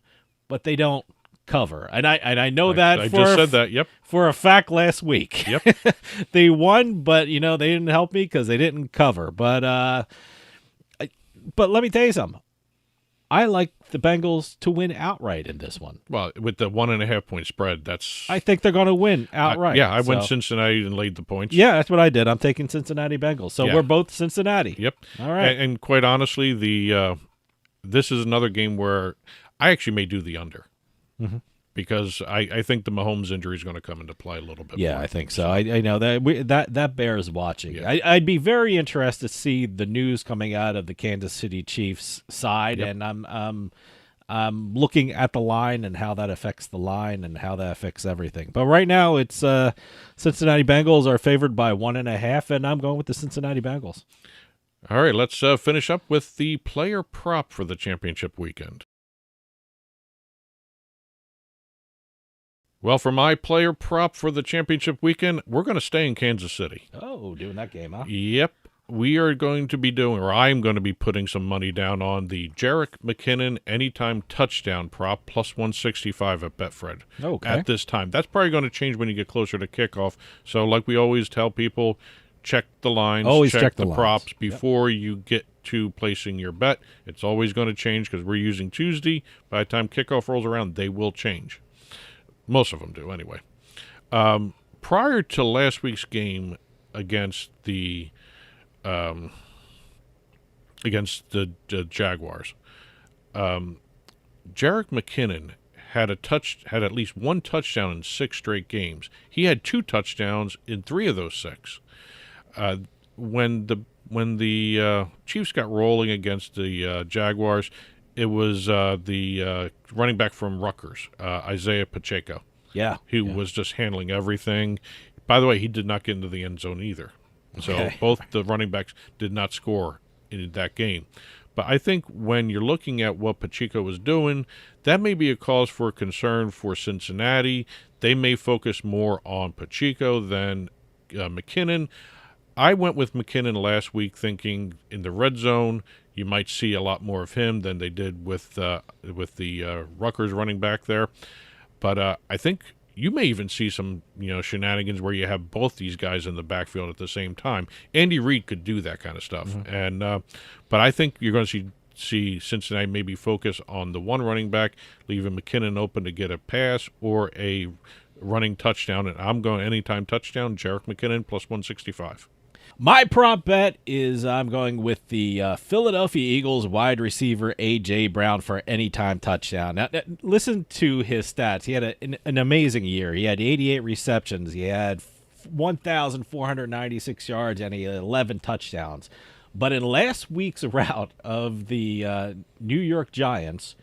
but they don't cover, and I know I just said that. Yep. For a fact last week. Yep. They won, but they didn't help me because they didn't cover. But let me tell you something. I like the Bengals to win outright in this one. Well, with the 1.5 point spread, I think they're going to win outright. I went Cincinnati and laid the points. Yeah, that's what I did. I'm taking Cincinnati Bengals. So we're both Cincinnati. Yep. All right. And quite honestly, this is another game where I actually may do the under. Mm-hmm. Because I think the Mahomes injury is going to come into play a little bit more. Yeah, I think so. I know that bears watching. Yeah. I'd be very interested to see the news coming out of the Kansas City Chiefs side, and I'm looking at the line and how that affects the line and how that affects everything. But right now, it's Cincinnati Bengals are favored by 1.5, and I'm going with the Cincinnati Bengals. All right, let's finish up with the player prop for the championship weekend. Well, for my player prop for the championship weekend, we're going to stay in Kansas City. Oh, doing that game, huh? Yep. We are going to be doing, or I'm going to be putting some money down on the Jerick McKinnon anytime touchdown prop plus 165 at Betfred. Okay. At this time. That's probably going to change when you get closer to kickoff. So like we always tell people, check the lines, always check the props before you get to placing your bet. It's always going to change because we're using Tuesday. By the time kickoff rolls around, they will change. Most of them do, anyway. Prior to last week's game against the Jaguars, Jerick McKinnon had at least one touchdown in 6 straight games. He had 2 touchdowns in 3 of those 6. When the Chiefs got rolling against the Jaguars, it was the running back from Rutgers, Isaiah Pacheco. Yeah. Who was just handling everything. By the way, he did not get into the end zone either. So both the running backs did not score in that game. But I think when you're looking at what Pacheco was doing, that may be a cause for concern for Cincinnati. They may focus more on Pacheco than McKinnon. I went with McKinnon last week thinking in the red zone you might see a lot more of him than they did with the Rutgers running back there. But I think you may even see some shenanigans where you have both these guys in the backfield at the same time. Andy Reid could do that kind of stuff. Mm-hmm. And but I think you're going to see Cincinnati maybe focus on the one running back, leaving McKinnon open to get a pass or a running touchdown. And I'm going anytime touchdown, Jerick McKinnon plus 165. My prop bet is I'm going with the Philadelphia Eagles wide receiver A.J. Brown for anytime touchdown. Now, listen to his stats. He had an amazing year. He had 88 receptions. He had 1,496 yards and he had 11 touchdowns. But in last week's rout of the New York Giants,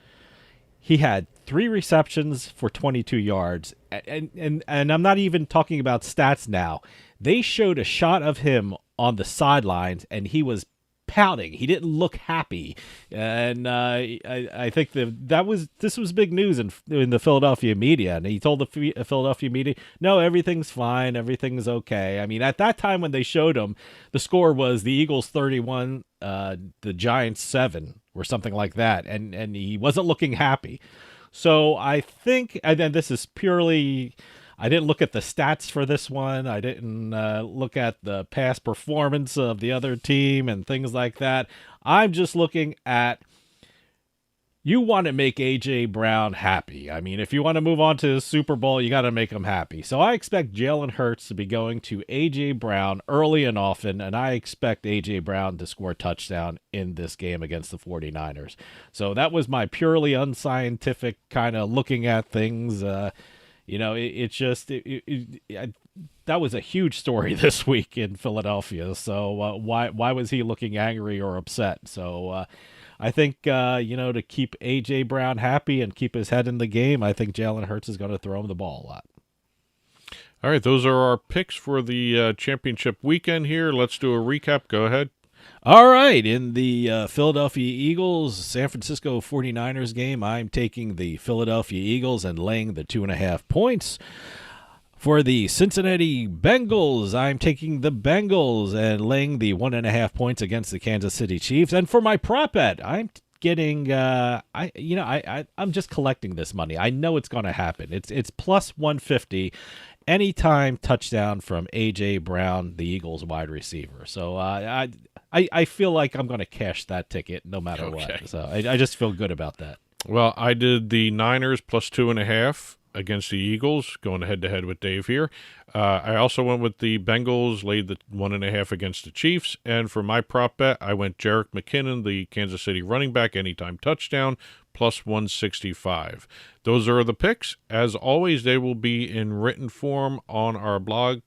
he had 3 receptions for 22 yards. And I'm not even talking about stats now. They showed a shot of him on the sidelines, and he was pouting. He didn't look happy, and I think this was big news in the Philadelphia media. And he told the Philadelphia media, "No, everything's fine, everything's okay." I mean, at that time when they showed him, the score was the Eagles 31, the Giants 7, or something like that, and he wasn't looking happy. So I think, and then this is purely. I didn't look at the stats for this one. I didn't look at the past performance of the other team and things like that. I'm just looking at, you want to make A.J. Brown happy. I mean, if you want to move on to the Super Bowl, you got to make him happy. So I expect Jalen Hurts to be going to A.J. Brown early and often, and I expect A.J. Brown to score a touchdown in this game against the 49ers. So that was my purely unscientific kind of looking at things. That was a huge story this week in Philadelphia. So why was he looking angry or upset? So I think, to keep A.J. Brown happy and keep his head in the game, I think Jalen Hurts is going to throw him the ball a lot. All right, those are our picks for the championship weekend here. Let's do a recap. Go ahead. All right, in the Philadelphia Eagles, San Francisco 49ers game, I'm taking the Philadelphia Eagles and laying the 2.5 points. For the Cincinnati Bengals, I'm taking the Bengals and laying the 1.5 points against the Kansas City Chiefs. And for my prop bet, I'm getting I'm just collecting this money. I know it's going to happen. It's plus 150 anytime touchdown from A.J. Brown, the Eagles wide receiver. So I feel like I'm going to cash that ticket no matter what. So I just feel good about that. Well, I did the Niners plus 2.5 against the Eagles, going head-to-head with Dave here. I also went with the Bengals, laid the 1.5 against the Chiefs. And for my prop bet, I went Jerick McKinnon, the Kansas City running back, anytime touchdown, plus 165. Those are the picks. As always, they will be in written form on our blog.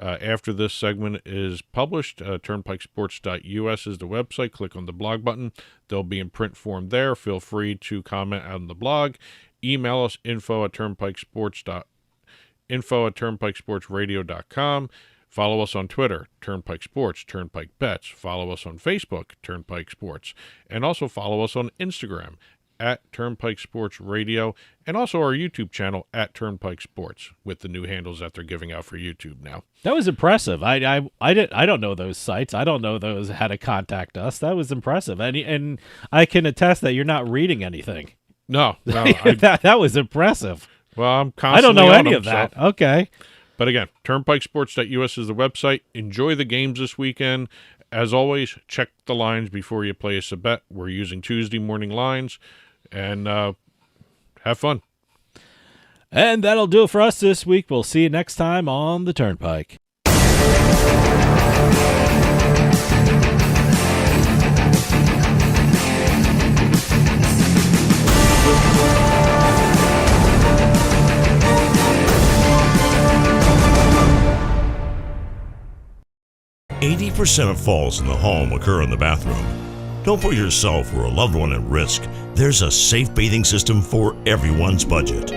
After this segment is published, turnpikesports.us is the website. Click on the blog button. They'll be in print form there. Feel free to comment on the blog. Email us info@turnpikesportsradio.com. Follow us on Twitter, Turnpike Sports, Turnpike Bets. Follow us on Facebook, Turnpike Sports. And also follow us on Instagram at Turnpike Sports Radio, and also our YouTube channel at Turnpike Sports, with the new handles that they're giving out for YouTube now. That was impressive. I don't know those sites. I don't know those how to contact us. That was impressive, and I can attest that you're not reading anything. No, that was impressive. Well, I'm I constantly don't know on any them, of that. So. Okay. But again, turnpikesports.us is the website. Enjoy the games this weekend. As always, check the lines before you place a bet. We're using Tuesday morning lines, and have fun. And that'll do it for us this week. We'll see you next time on the Turnpike. 80% of falls in the home occur in the bathroom. Don't put yourself or a loved one at risk. There's a safe bathing system for everyone's budget.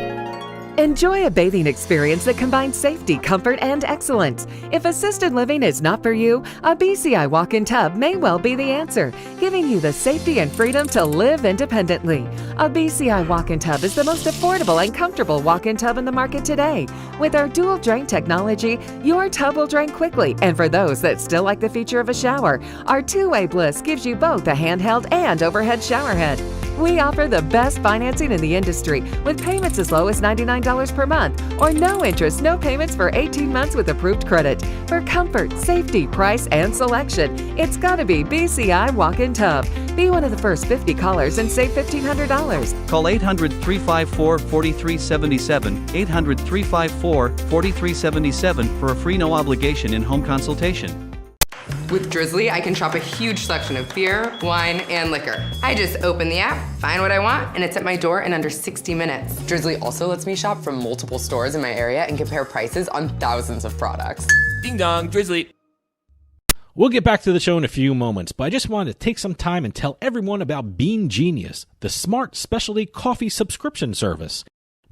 Enjoy a bathing experience that combines safety, comfort, and excellence. If assisted living is not for you, a BCI walk-in tub may well be the answer, giving you the safety and freedom to live independently. A BCI walk-in tub is the most affordable and comfortable walk-in tub in the market today. With our dual drain technology, your tub will drain quickly, and for those that still like the feature of a shower, our two-way bliss gives you both a handheld and overhead shower head. We offer the best financing in the industry with payments as low as $99 per month or no interest, no payments for 18 months with approved credit. For comfort, safety, price, and selection, it's got to be BCI Walk-In Tub. Be one of the first 50 callers and save $1,500. Call 800-354-4377, 800-354-4377 for a free no obligation in-home consultation. With Drizzly, I can shop a huge selection of beer, wine, and liquor. I just open the app, find what I want, and it's at my door in under 60 minutes. Drizzly also lets me shop from multiple stores in my area and compare prices on thousands of products. Ding dong, Drizzly. We'll get back to the show in a few moments, but I just wanted to take some time and tell everyone about Bean Genius, the smart specialty coffee subscription service.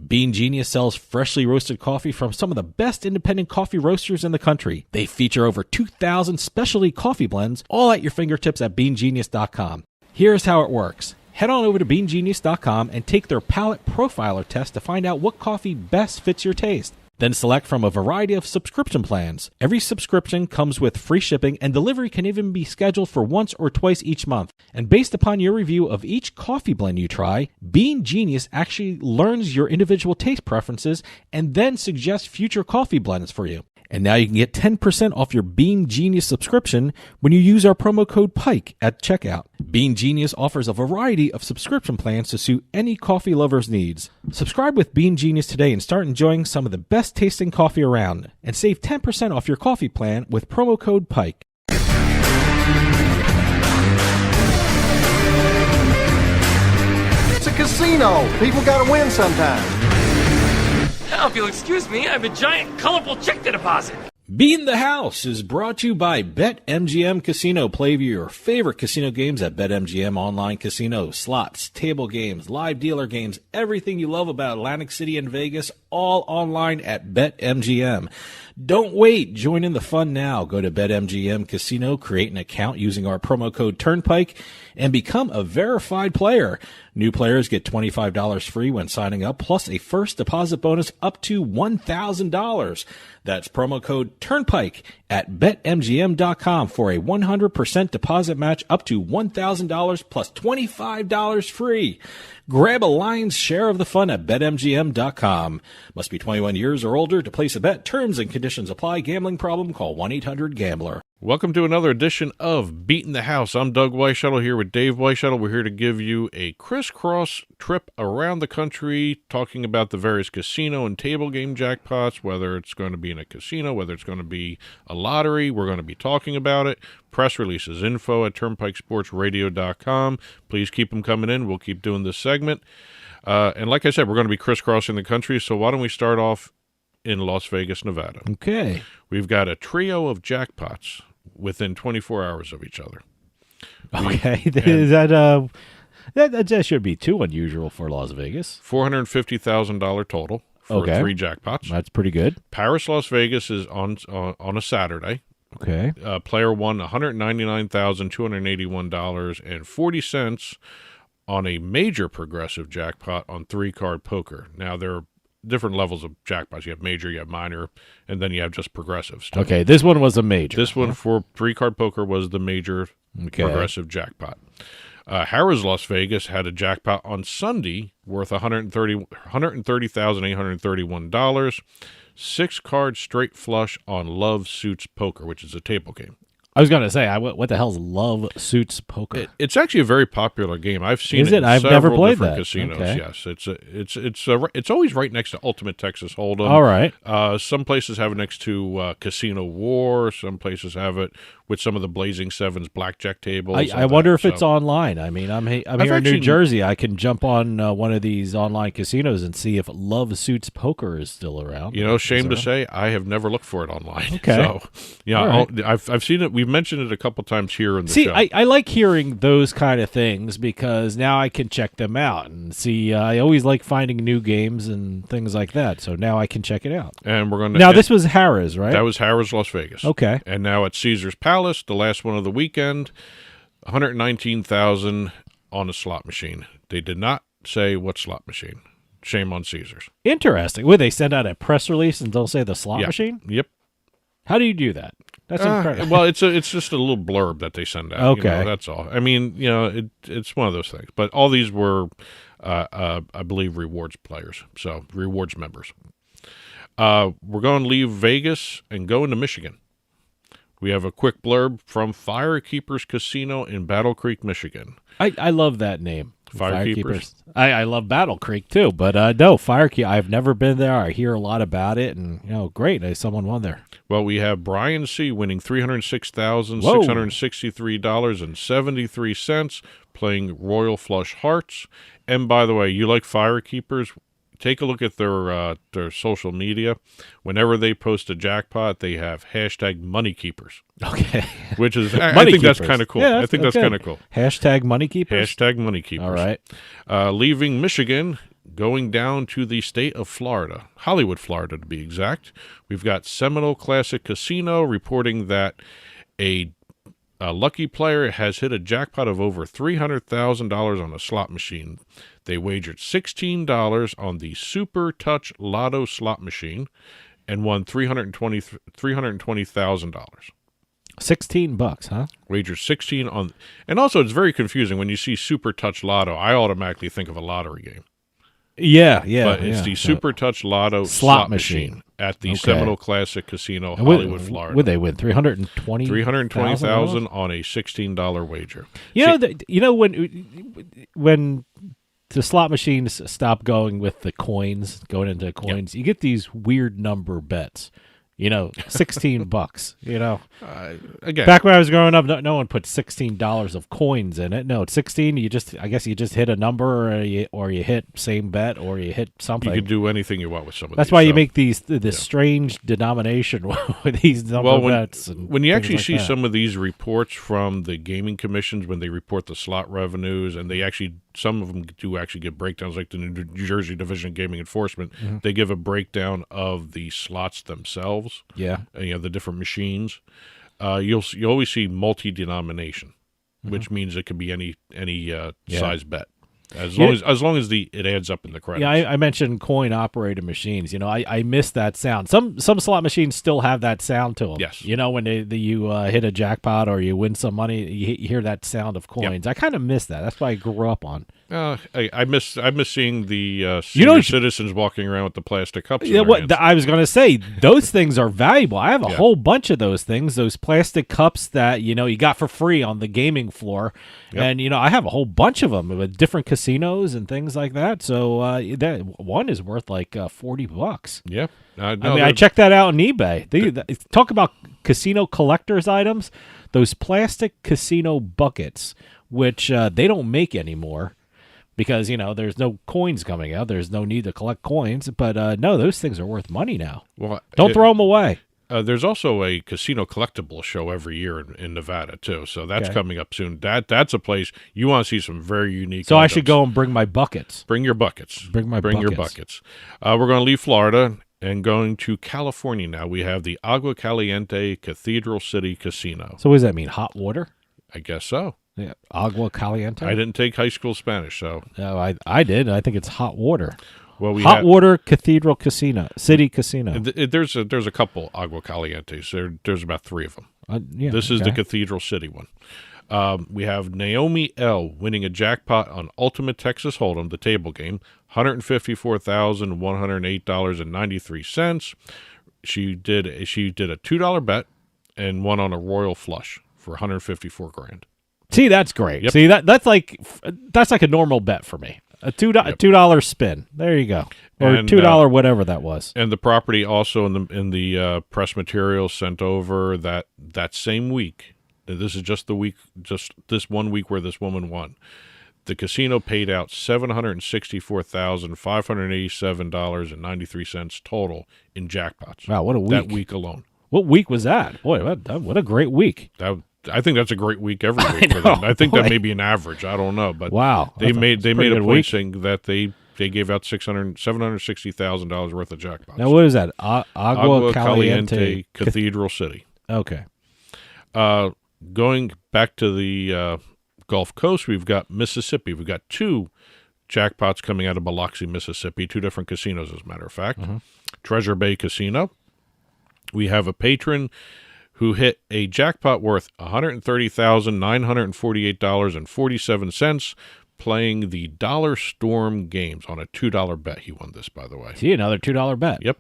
Bean Genius sells freshly roasted coffee from some of the best independent coffee roasters in the country. They feature over 2,000 specialty coffee blends, all at your fingertips at beangenius.com. Here's how it works. Head on over to beangenius.com and take their palate profiler test to find out what coffee best fits your taste. Then select from a variety of subscription plans. Every subscription comes with free shipping, and delivery can even be scheduled for once or twice each month. And based upon your review of each coffee blend you try, Bean Genius actually learns your individual taste preferences and then suggests future coffee blends for you. And now you can get 10% off your Bean Genius subscription when you use our promo code PIKE at checkout. Bean Genius offers a variety of subscription plans to suit any coffee lover's needs. Subscribe with Bean Genius today and start enjoying some of the best tasting coffee around. And save 10% off your coffee plan with promo code PIKE. It's a casino. People gotta win sometime. Now, if you'll excuse me, I have a giant, colorful check to deposit. Beatin The House is brought to you by BetMGM Casino. Play your favorite casino games at BetMGM Online Casino. Slots, table games, live dealer games, everything you love about Atlantic City and Vegas, all online at BetMGM. Don't wait. Join in the fun now. Go to BetMGM Casino, create an account using our promo code Turnpike, and become a verified player. New players get $25 free when signing up, plus a first deposit bonus up to $1,000. That's promo code Turnpike at BetMGM.com for a 100% deposit match up to $1,000 plus $25 free. Grab a lion's share of the fun at BetMGM.com. Must be 21 years or older to place a bet. Terms and conditions apply. Gambling problem? Call 1-800-GAMBLER. Welcome to another edition of Beatin The House. I'm Doug Weischadle here with Dave Weischadle. We're here to give you a crisscross trip around the country, talking about the various casino and table game jackpots, whether it's going to be in a casino, whether it's going to be a lottery. We're going to be talking about it. Press releases, info at turnpikesportsradio.com. Please keep them coming in. We'll keep doing this segment. And like I said, we're going to be crisscrossing the country, so why don't we start off in Las Vegas, Nevada. Okay. We've got a trio of jackpots within 24 hours of each other. Okay. That should be too unusual for Las Vegas. $450,000 total for 3 jackpots. That's pretty good. Paris, Las Vegas is on a Saturday. Okay. Player won $199,281.40 on a major progressive jackpot on 3-card poker. Now, there are different levels of jackpots. You have major, you have minor, and then you have just progressives. Okay, this one was a major. This one for 3-card poker was the major progressive jackpot. Harrah's Las Vegas had a jackpot on Sunday worth $130,831. 6-card straight flush on Love Suits Poker, which is a table game. I was going to say, what the hell's Love Suits Poker? It's actually a very popular game. I've seen it in I've several never played different that. casinos. Okay. Yes, it's always right next to Ultimate Texas Hold'em. All right. Some places have it next to Casino War. Some places have it with some of the Blazing Sevens blackjack tables. I wonder if it's online. I mean, I'm here in New Jersey. I can jump on one of these online casinos and see if Love Suits Poker is still around. You know, shame to say, I have never looked for it online. Okay. So, yeah, right. I've seen it. We've mentioned it a couple times here in the show. See, I like hearing those kind of things because now I can check them out and see. I always like finding new games and things like that. So now I can check it out. And we're going to. Now this was Harrah's, right? That was Harrah's Las Vegas. Okay. And now at Caesar's Palace, the last one of the weekend, $119,000 on a slot machine. They did not say what slot machine. Shame on Caesars. Interesting. Would they send out a press release and don't say the slot machine? Yep. How do you do that? That's incredible. Well, it's just a little blurb that they send out. Okay. You know, that's all. I mean, you know, it's one of those things. But all these were, I believe, rewards players. So rewards members. We're going to leave Vegas and go into Michigan. We have a quick blurb from Firekeepers Casino in Battle Creek, Michigan. I love that name. Firekeepers. I love Battle Creek too, but no, Firekeepers. I've never been there. I hear a lot about it, and great. Someone won there. Well, we have Brian C. winning $306,663.73, playing Royal Flush Hearts. And by the way, you like Firekeepers? Take a look at their social media. Whenever they post a jackpot, they have hashtag MoneyKeepers. Okay. Which is, I think that's kind of cool. Yeah, I think that's kind of cool. Hashtag MoneyKeepers? Hashtag MoneyKeepers. All right. Leaving Michigan, going down to the state of Florida, Hollywood, Florida to be exact. We've got Seminole Classic Casino reporting that a lucky player has hit a jackpot of over $300,000 on a slot machine. They wagered $16 on the Super Touch Lotto slot machine and won $320,000. $16, huh? Wagered 16 on, and also it's very confusing when you see Super Touch Lotto. I automatically think of a lottery game. Yeah. But it's the Super Touch Lotto slot machine at the Seminole Classic Casino, Hollywood, Florida. Would they win $320,000 on a $16 wager? When the slot machines stop going with the coins, going into coins, you get these weird number bets. $16. Again, back when I was growing up, no one put $16 of coins in it. No, it's 16. I guess you just hit a number, or you hit same bet, or you hit something. You can do anything you want with some of That's these. why you make this strange denomination with these number bets. When you actually see some of these reports from the gaming commissions, when they report the slot revenues, and they actually some of them do actually give breakdowns, like the New Jersey Division of Gaming Enforcement. They give a breakdown of the slots themselves. Yeah. The different machines. You always see multi-denomination, which means it could be any size bet. As long as it adds up in the credits. Yeah, I mentioned coin operated machines. I miss that sound. Some slot machines still have that sound to them. Yes. When you hit a jackpot or you win some money, you hear that sound of coins. I kind of miss that. That's what I grew up on. I miss seeing the senior citizens walking around with the plastic cups. Yeah, I was going to say, those things are valuable. I have a whole bunch of those things, those plastic cups that you got for free on the gaming floor, and I have a whole bunch of them with different casinos and things like that. So that one is worth like $40. Yeah, I checked that out on eBay. Talk about casino collector's items. Those plastic casino buckets, which they don't make anymore. Because, there's no coins coming out. There's no need to collect coins. But, no, those things are worth money now. Well, don't throw them away. There's also a casino collectible show every year in Nevada, too. So that's coming up soon. That's a place you want to see some very unique So items. I should go and bring my buckets. Bring your buckets. Bring your buckets. We're going to leave Florida and going to California now. We have the Agua Caliente Cathedral City Casino. So what does that mean, hot water? I guess so. Yeah, Agua Caliente. I didn't take high school Spanish, so no, I did. I think it's hot water. Well, hot water Cathedral City Casino. There's a couple Agua Calientes. There's about 3 of them. This is the Cathedral City one. We have Naomi L. winning a jackpot on Ultimate Texas Hold'em, the table game, $154,108.93. She did a $2 bet and won on a royal flush for $154,000. See, that's great. Yep. See, that's like a normal bet for me. A $2 spin. There you go. Or $2 whatever that was. And the property also in the press materials sent over that same week. This is just this 1 week where this woman won. The casino paid out $764,587.93 total in jackpots. Wow, what a week. That week alone. What week was that? Boy, what a great week. I think that's a great week every week for them. I think that may be an average. I don't know, but wow, they made a point week. saying that they gave out $760,000 worth of jackpots. Now what is that? Agua Caliente Cathedral City. Okay. Going back to the Gulf Coast, we've got Mississippi. We've got 2 jackpots coming out of Biloxi, Mississippi. 2 different casinos, as a matter of fact. Treasure Bay Casino. We have a patron who hit a jackpot worth $130,948.47 playing the Dollar Storm games on a $2 bet. He won this, by the way. See, another $2 bet. Yep.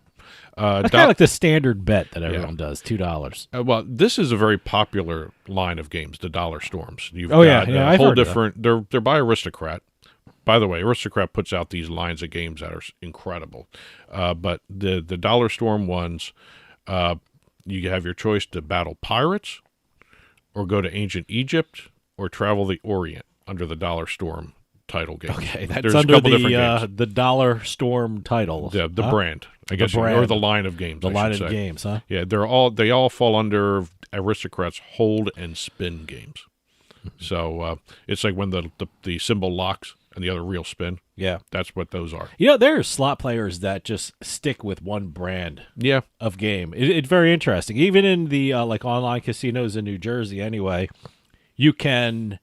That's kind of like the standard bet that everyone does, $2. Well, this is a very popular line of games, the Dollar Storms. You've got a I've whole heard different. They're by Aristocrat. By the way, Aristocrat puts out these lines of games that are incredible. But the Dollar Storm ones. You have your choice to battle pirates or go to ancient Egypt or travel the Orient under the Dollar Storm title game. Okay, that's There's under a couple different games. the Dollar Storm title. Yeah, the brand, I guess, or the line of games. The line of games, huh? Yeah, they all fall under Aristocrat's hold and spin games. So it's like when the symbol locks and the other reel spin. Yeah. That's what those are. There are slot players that just stick with one brand of game. It's very interesting. Even in the like online casinos in New Jersey anyway, you can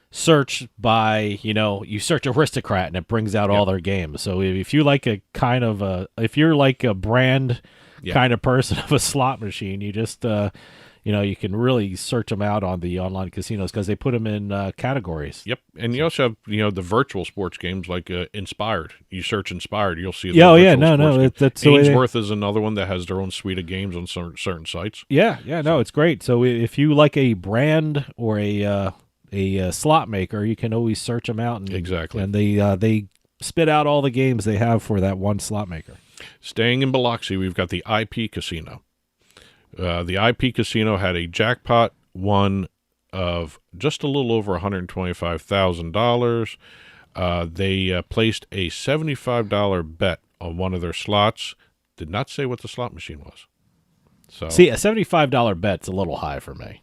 search by, you search Aristocrat and it brings out all their games. So if you like if you're like a brand kind of person of a slot machine, you just you can really search them out on the online casinos because they put them in categories. Yep, and you also have the virtual sports games like Inspired. You search Inspired, you'll see. That's Ainsworth is another one that has their own suite of games on certain sites. It's great. So if you like a brand or a slot maker, you can always search them out. Exactly, and they spit out all the games they have for that one slot maker. Staying in Biloxi, we've got the IP Casino. The IP Casino had a jackpot one of just a little over $125,000. They placed a $75 bet on one of their slots. Did not say what the slot machine was. So see, a $75 bet's a little high for me.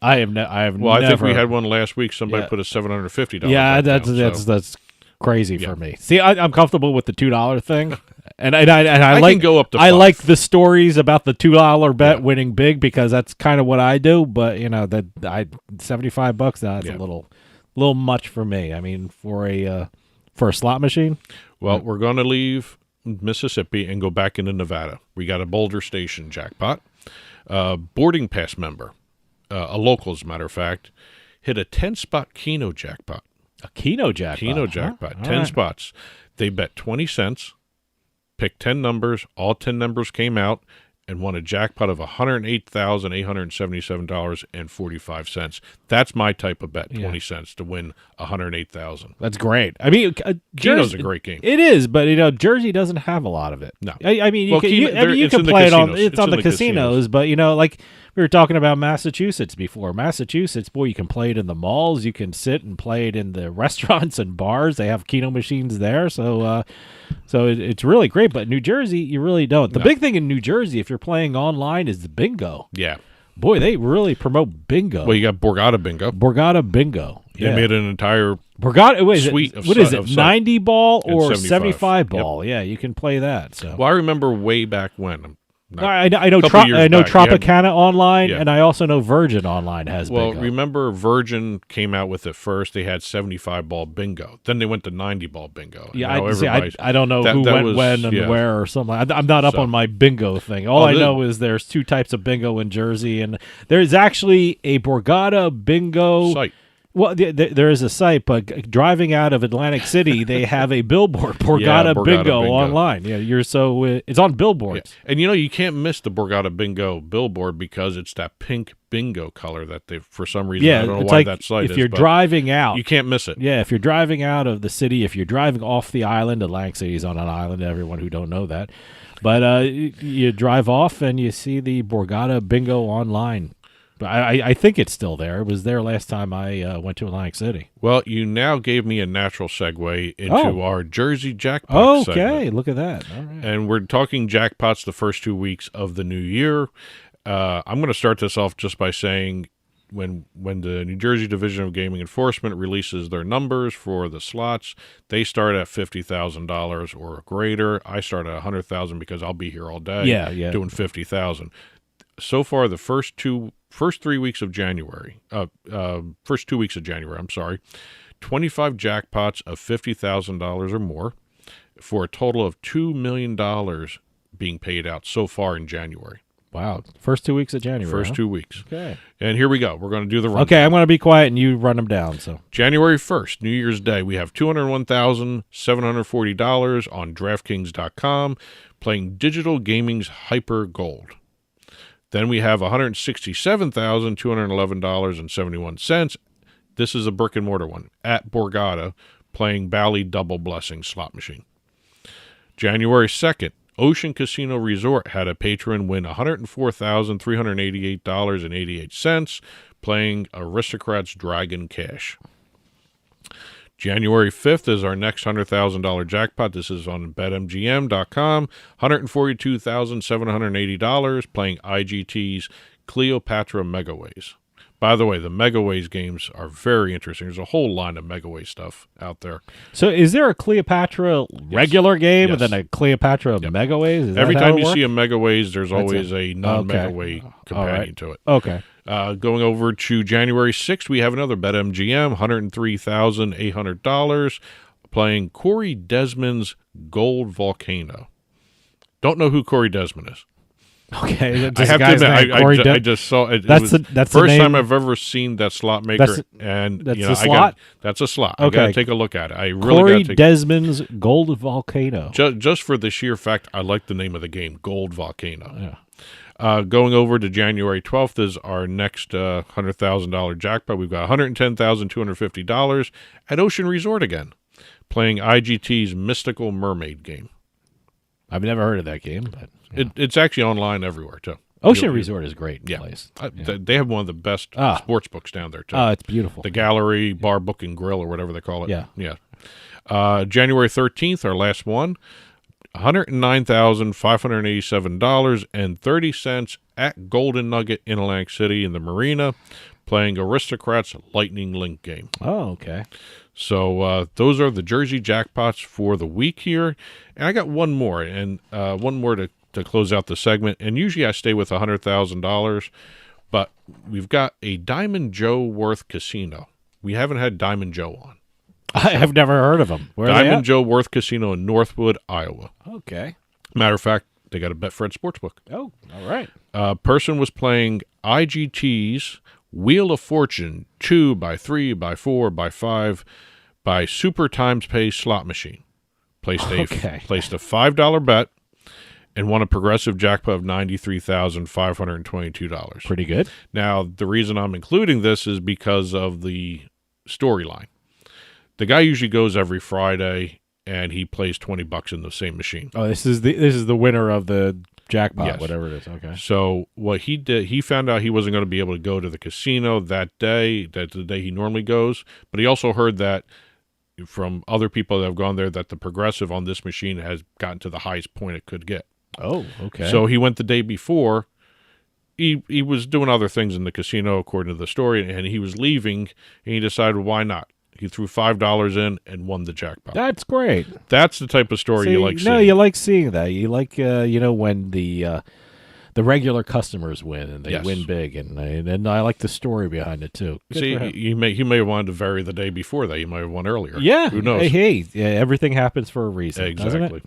I think we had one last week. Somebody put a $750. Yeah, bet that's crazy for me. See, I'm comfortable with the $2 thing, and I like can go up to I $5. like the stories about the $2 bet winning big because that's kind of what I do. But $75 that's a little much for me. I mean, for a slot machine. Well, we're going to leave Mississippi and go back into Nevada. We got a Boulder Station jackpot. Boarding pass member, a local as a matter of fact, hit a 10-spot Keno jackpot. A Keno jackpot? Keno jackpot. Huh? 10 spots. They bet 20 cents, picked 10 numbers, all 10 numbers came out, and won a jackpot of $108,877.45. That's my type of bet, 20 cents to win $108,000. That's great. I mean, Keno's a great game. It is, but Jersey doesn't have a lot of it. No. I mean, Well, you it's can in the play it on casinos. it's on in the casinos, but like we were talking about Massachusetts before. Massachusetts, boy, you can play it in the malls. You can sit and play it in the restaurants and bars. They have Keno machines there, so it's really great. But New Jersey, you really don't. The big thing in New Jersey, if you're playing online, is the bingo. Yeah. Boy, they really promote bingo. Well, you got Borgata Bingo. Borgata Bingo. They made an entire Borgata suite what is it? 90 ball and or 75 75 ball? Yep. Yeah, you can play that. So. Well, I remember way back when. I know back, Tropicana Online, and I also know Virgin Online has Well, bingo. remember Virgin came out with it first. They had 75-ball bingo. Then they went to 90-ball bingo. Yeah, I don't know who went when and where or something. I'm not up on my bingo thing. All I know is there's two types of bingo in Jersey, and there's actually a Borgata bingo site. Well, there is a site, but driving out of Atlantic City, they have a billboard, Borgata Bingo online. Yeah, it's on billboards. Yeah. And you can't miss the Borgata Bingo billboard because it's that pink bingo color that they, for some reason, I don't know why that site is. If you're driving out, you can't miss it. Yeah, if you're driving out of the city, if you're driving off the island, Atlantic City is on an island. Everyone who don't know that, but you drive off and you see the Borgata Bingo online. I think it's still there. It was there last time I went to Atlantic City. Well, you now gave me a natural segue into our Jersey jackpot segment. Okay, look at that. All right. And we're talking jackpots the first 2 weeks of the new year. I'm going to start this off just by saying when the New Jersey Division of Gaming Enforcement releases their numbers for the slots, they start at $50,000 or greater. I start at $100,000 because I'll be here all day doing $50,000. So far, the first 3 weeks of January, first 2 weeks of January, 25 jackpots of $50,000 or more for a total of $2 million being paid out so far in January. Wow. First 2 weeks of January. First 2 weeks. Okay. And here we go. We're going to do the run. Okay, I'm going to be quiet and you run them down. So January 1st, New Year's Day, we have $201,740 on DraftKings.com playing Digital Gaming's Hyper Gold. Then we have $167,211.71. This is a brick and mortar one at Borgata playing Bally Double Blessing slot machine. January 2nd, Ocean Casino Resort had a patron win $104,388.88 playing Aristocrats Dragon Cash. January 5th is our next $100,000 jackpot. This is on BetMGM.com. $142,780 playing IGT's Cleopatra Megaways. By the way, the Megaways games are very interesting. There's a whole line of Megaway stuff out there. So is there a Cleopatra regular game and then a Cleopatra Megaways? Every time you see a Megaways, there's always a non-Megaway companion to it. Okay. Going over to January 6th, we have another BetMGM, $103,800 playing Corey Desmond's Gold Volcano. Don't know who Corey Desmond is. Okay, I have to admit, I just saw it. That's the first time I've ever seen that slot maker, that's a slot. That's a slot. Okay, I got to take a look at it. I really Corey got to Desmond's Gold Volcano. Just for the sheer fact, I like the name of the game, Gold Volcano. Yeah. Going over to January 12th is our next $100,000 jackpot. We've got $110,250 at Ocean Resort again, playing IGT's Mystical Mermaid game. I've never heard of that game, but it's actually online everywhere too. Ocean Resort is a great place. They have one of the best sports books down there too. Oh, it's beautiful. The Gallery Bar Book and Grill or whatever they call it. Yeah. January 13th, our last one, $109,587.30 at Golden Nugget in Atlantic City in the Marina, playing Aristocrats Lightning Link game. Oh, okay. So those are the Jersey jackpots for the week here. And I got one more, and one more to close out the segment. And usually I stay with $100,000, but we've got a Diamond Joe Worth Casino. We haven't had Diamond Joe on. I have never heard of them. Where Diamond Joe Worth Casino in Northwood, Iowa. Okay. Matter of fact, they got a Betfred Sportsbook. Oh, all right. Person was playing IGT's Wheel of Fortune 2x3 by 4 by 5 by Super Times Pay slot machine. Placed a $5 bet and won a progressive jackpot of $93,522. Pretty good. Now, the reason I'm including this is because of the storyline. The guy usually goes every Friday and he plays $20 in the same machine. Oh, this is the winner of the jackpot, Yes. whatever it is. Okay. So what he did, he found out he wasn't going to be able to go to the casino that day. That's the day he normally goes. But he also heard that from other people that have gone there that the progressive on this machine has gotten to the highest point it could get. Oh, okay. So he went the day before. He was doing other things in the casino, according to the story, and he was leaving, and he decided, why not? He threw $5 in and won the jackpot. That's great. That's the type of story you like seeing. No, you like seeing that. You like, when the regular customers win and they Yes. win big, and I like the story behind it too. Good See, for him. he may have wanted to vary the day before that. You might have won earlier. Yeah. Who knows? Hey, everything happens for a reason. Doesn't Exactly.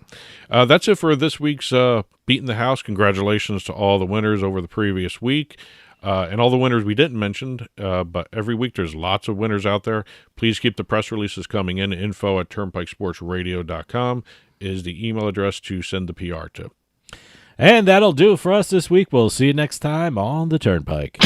it? That's it for this week's Beatin the House. Congratulations to all the winners over the previous week. And all the winners we didn't mention, but every week there's lots of winners out there. Please keep the press releases coming in. info@turnpikesportsradio.com is the email address to send the PR to. And that'll do it for us this week. We'll see you next time on the Turnpike.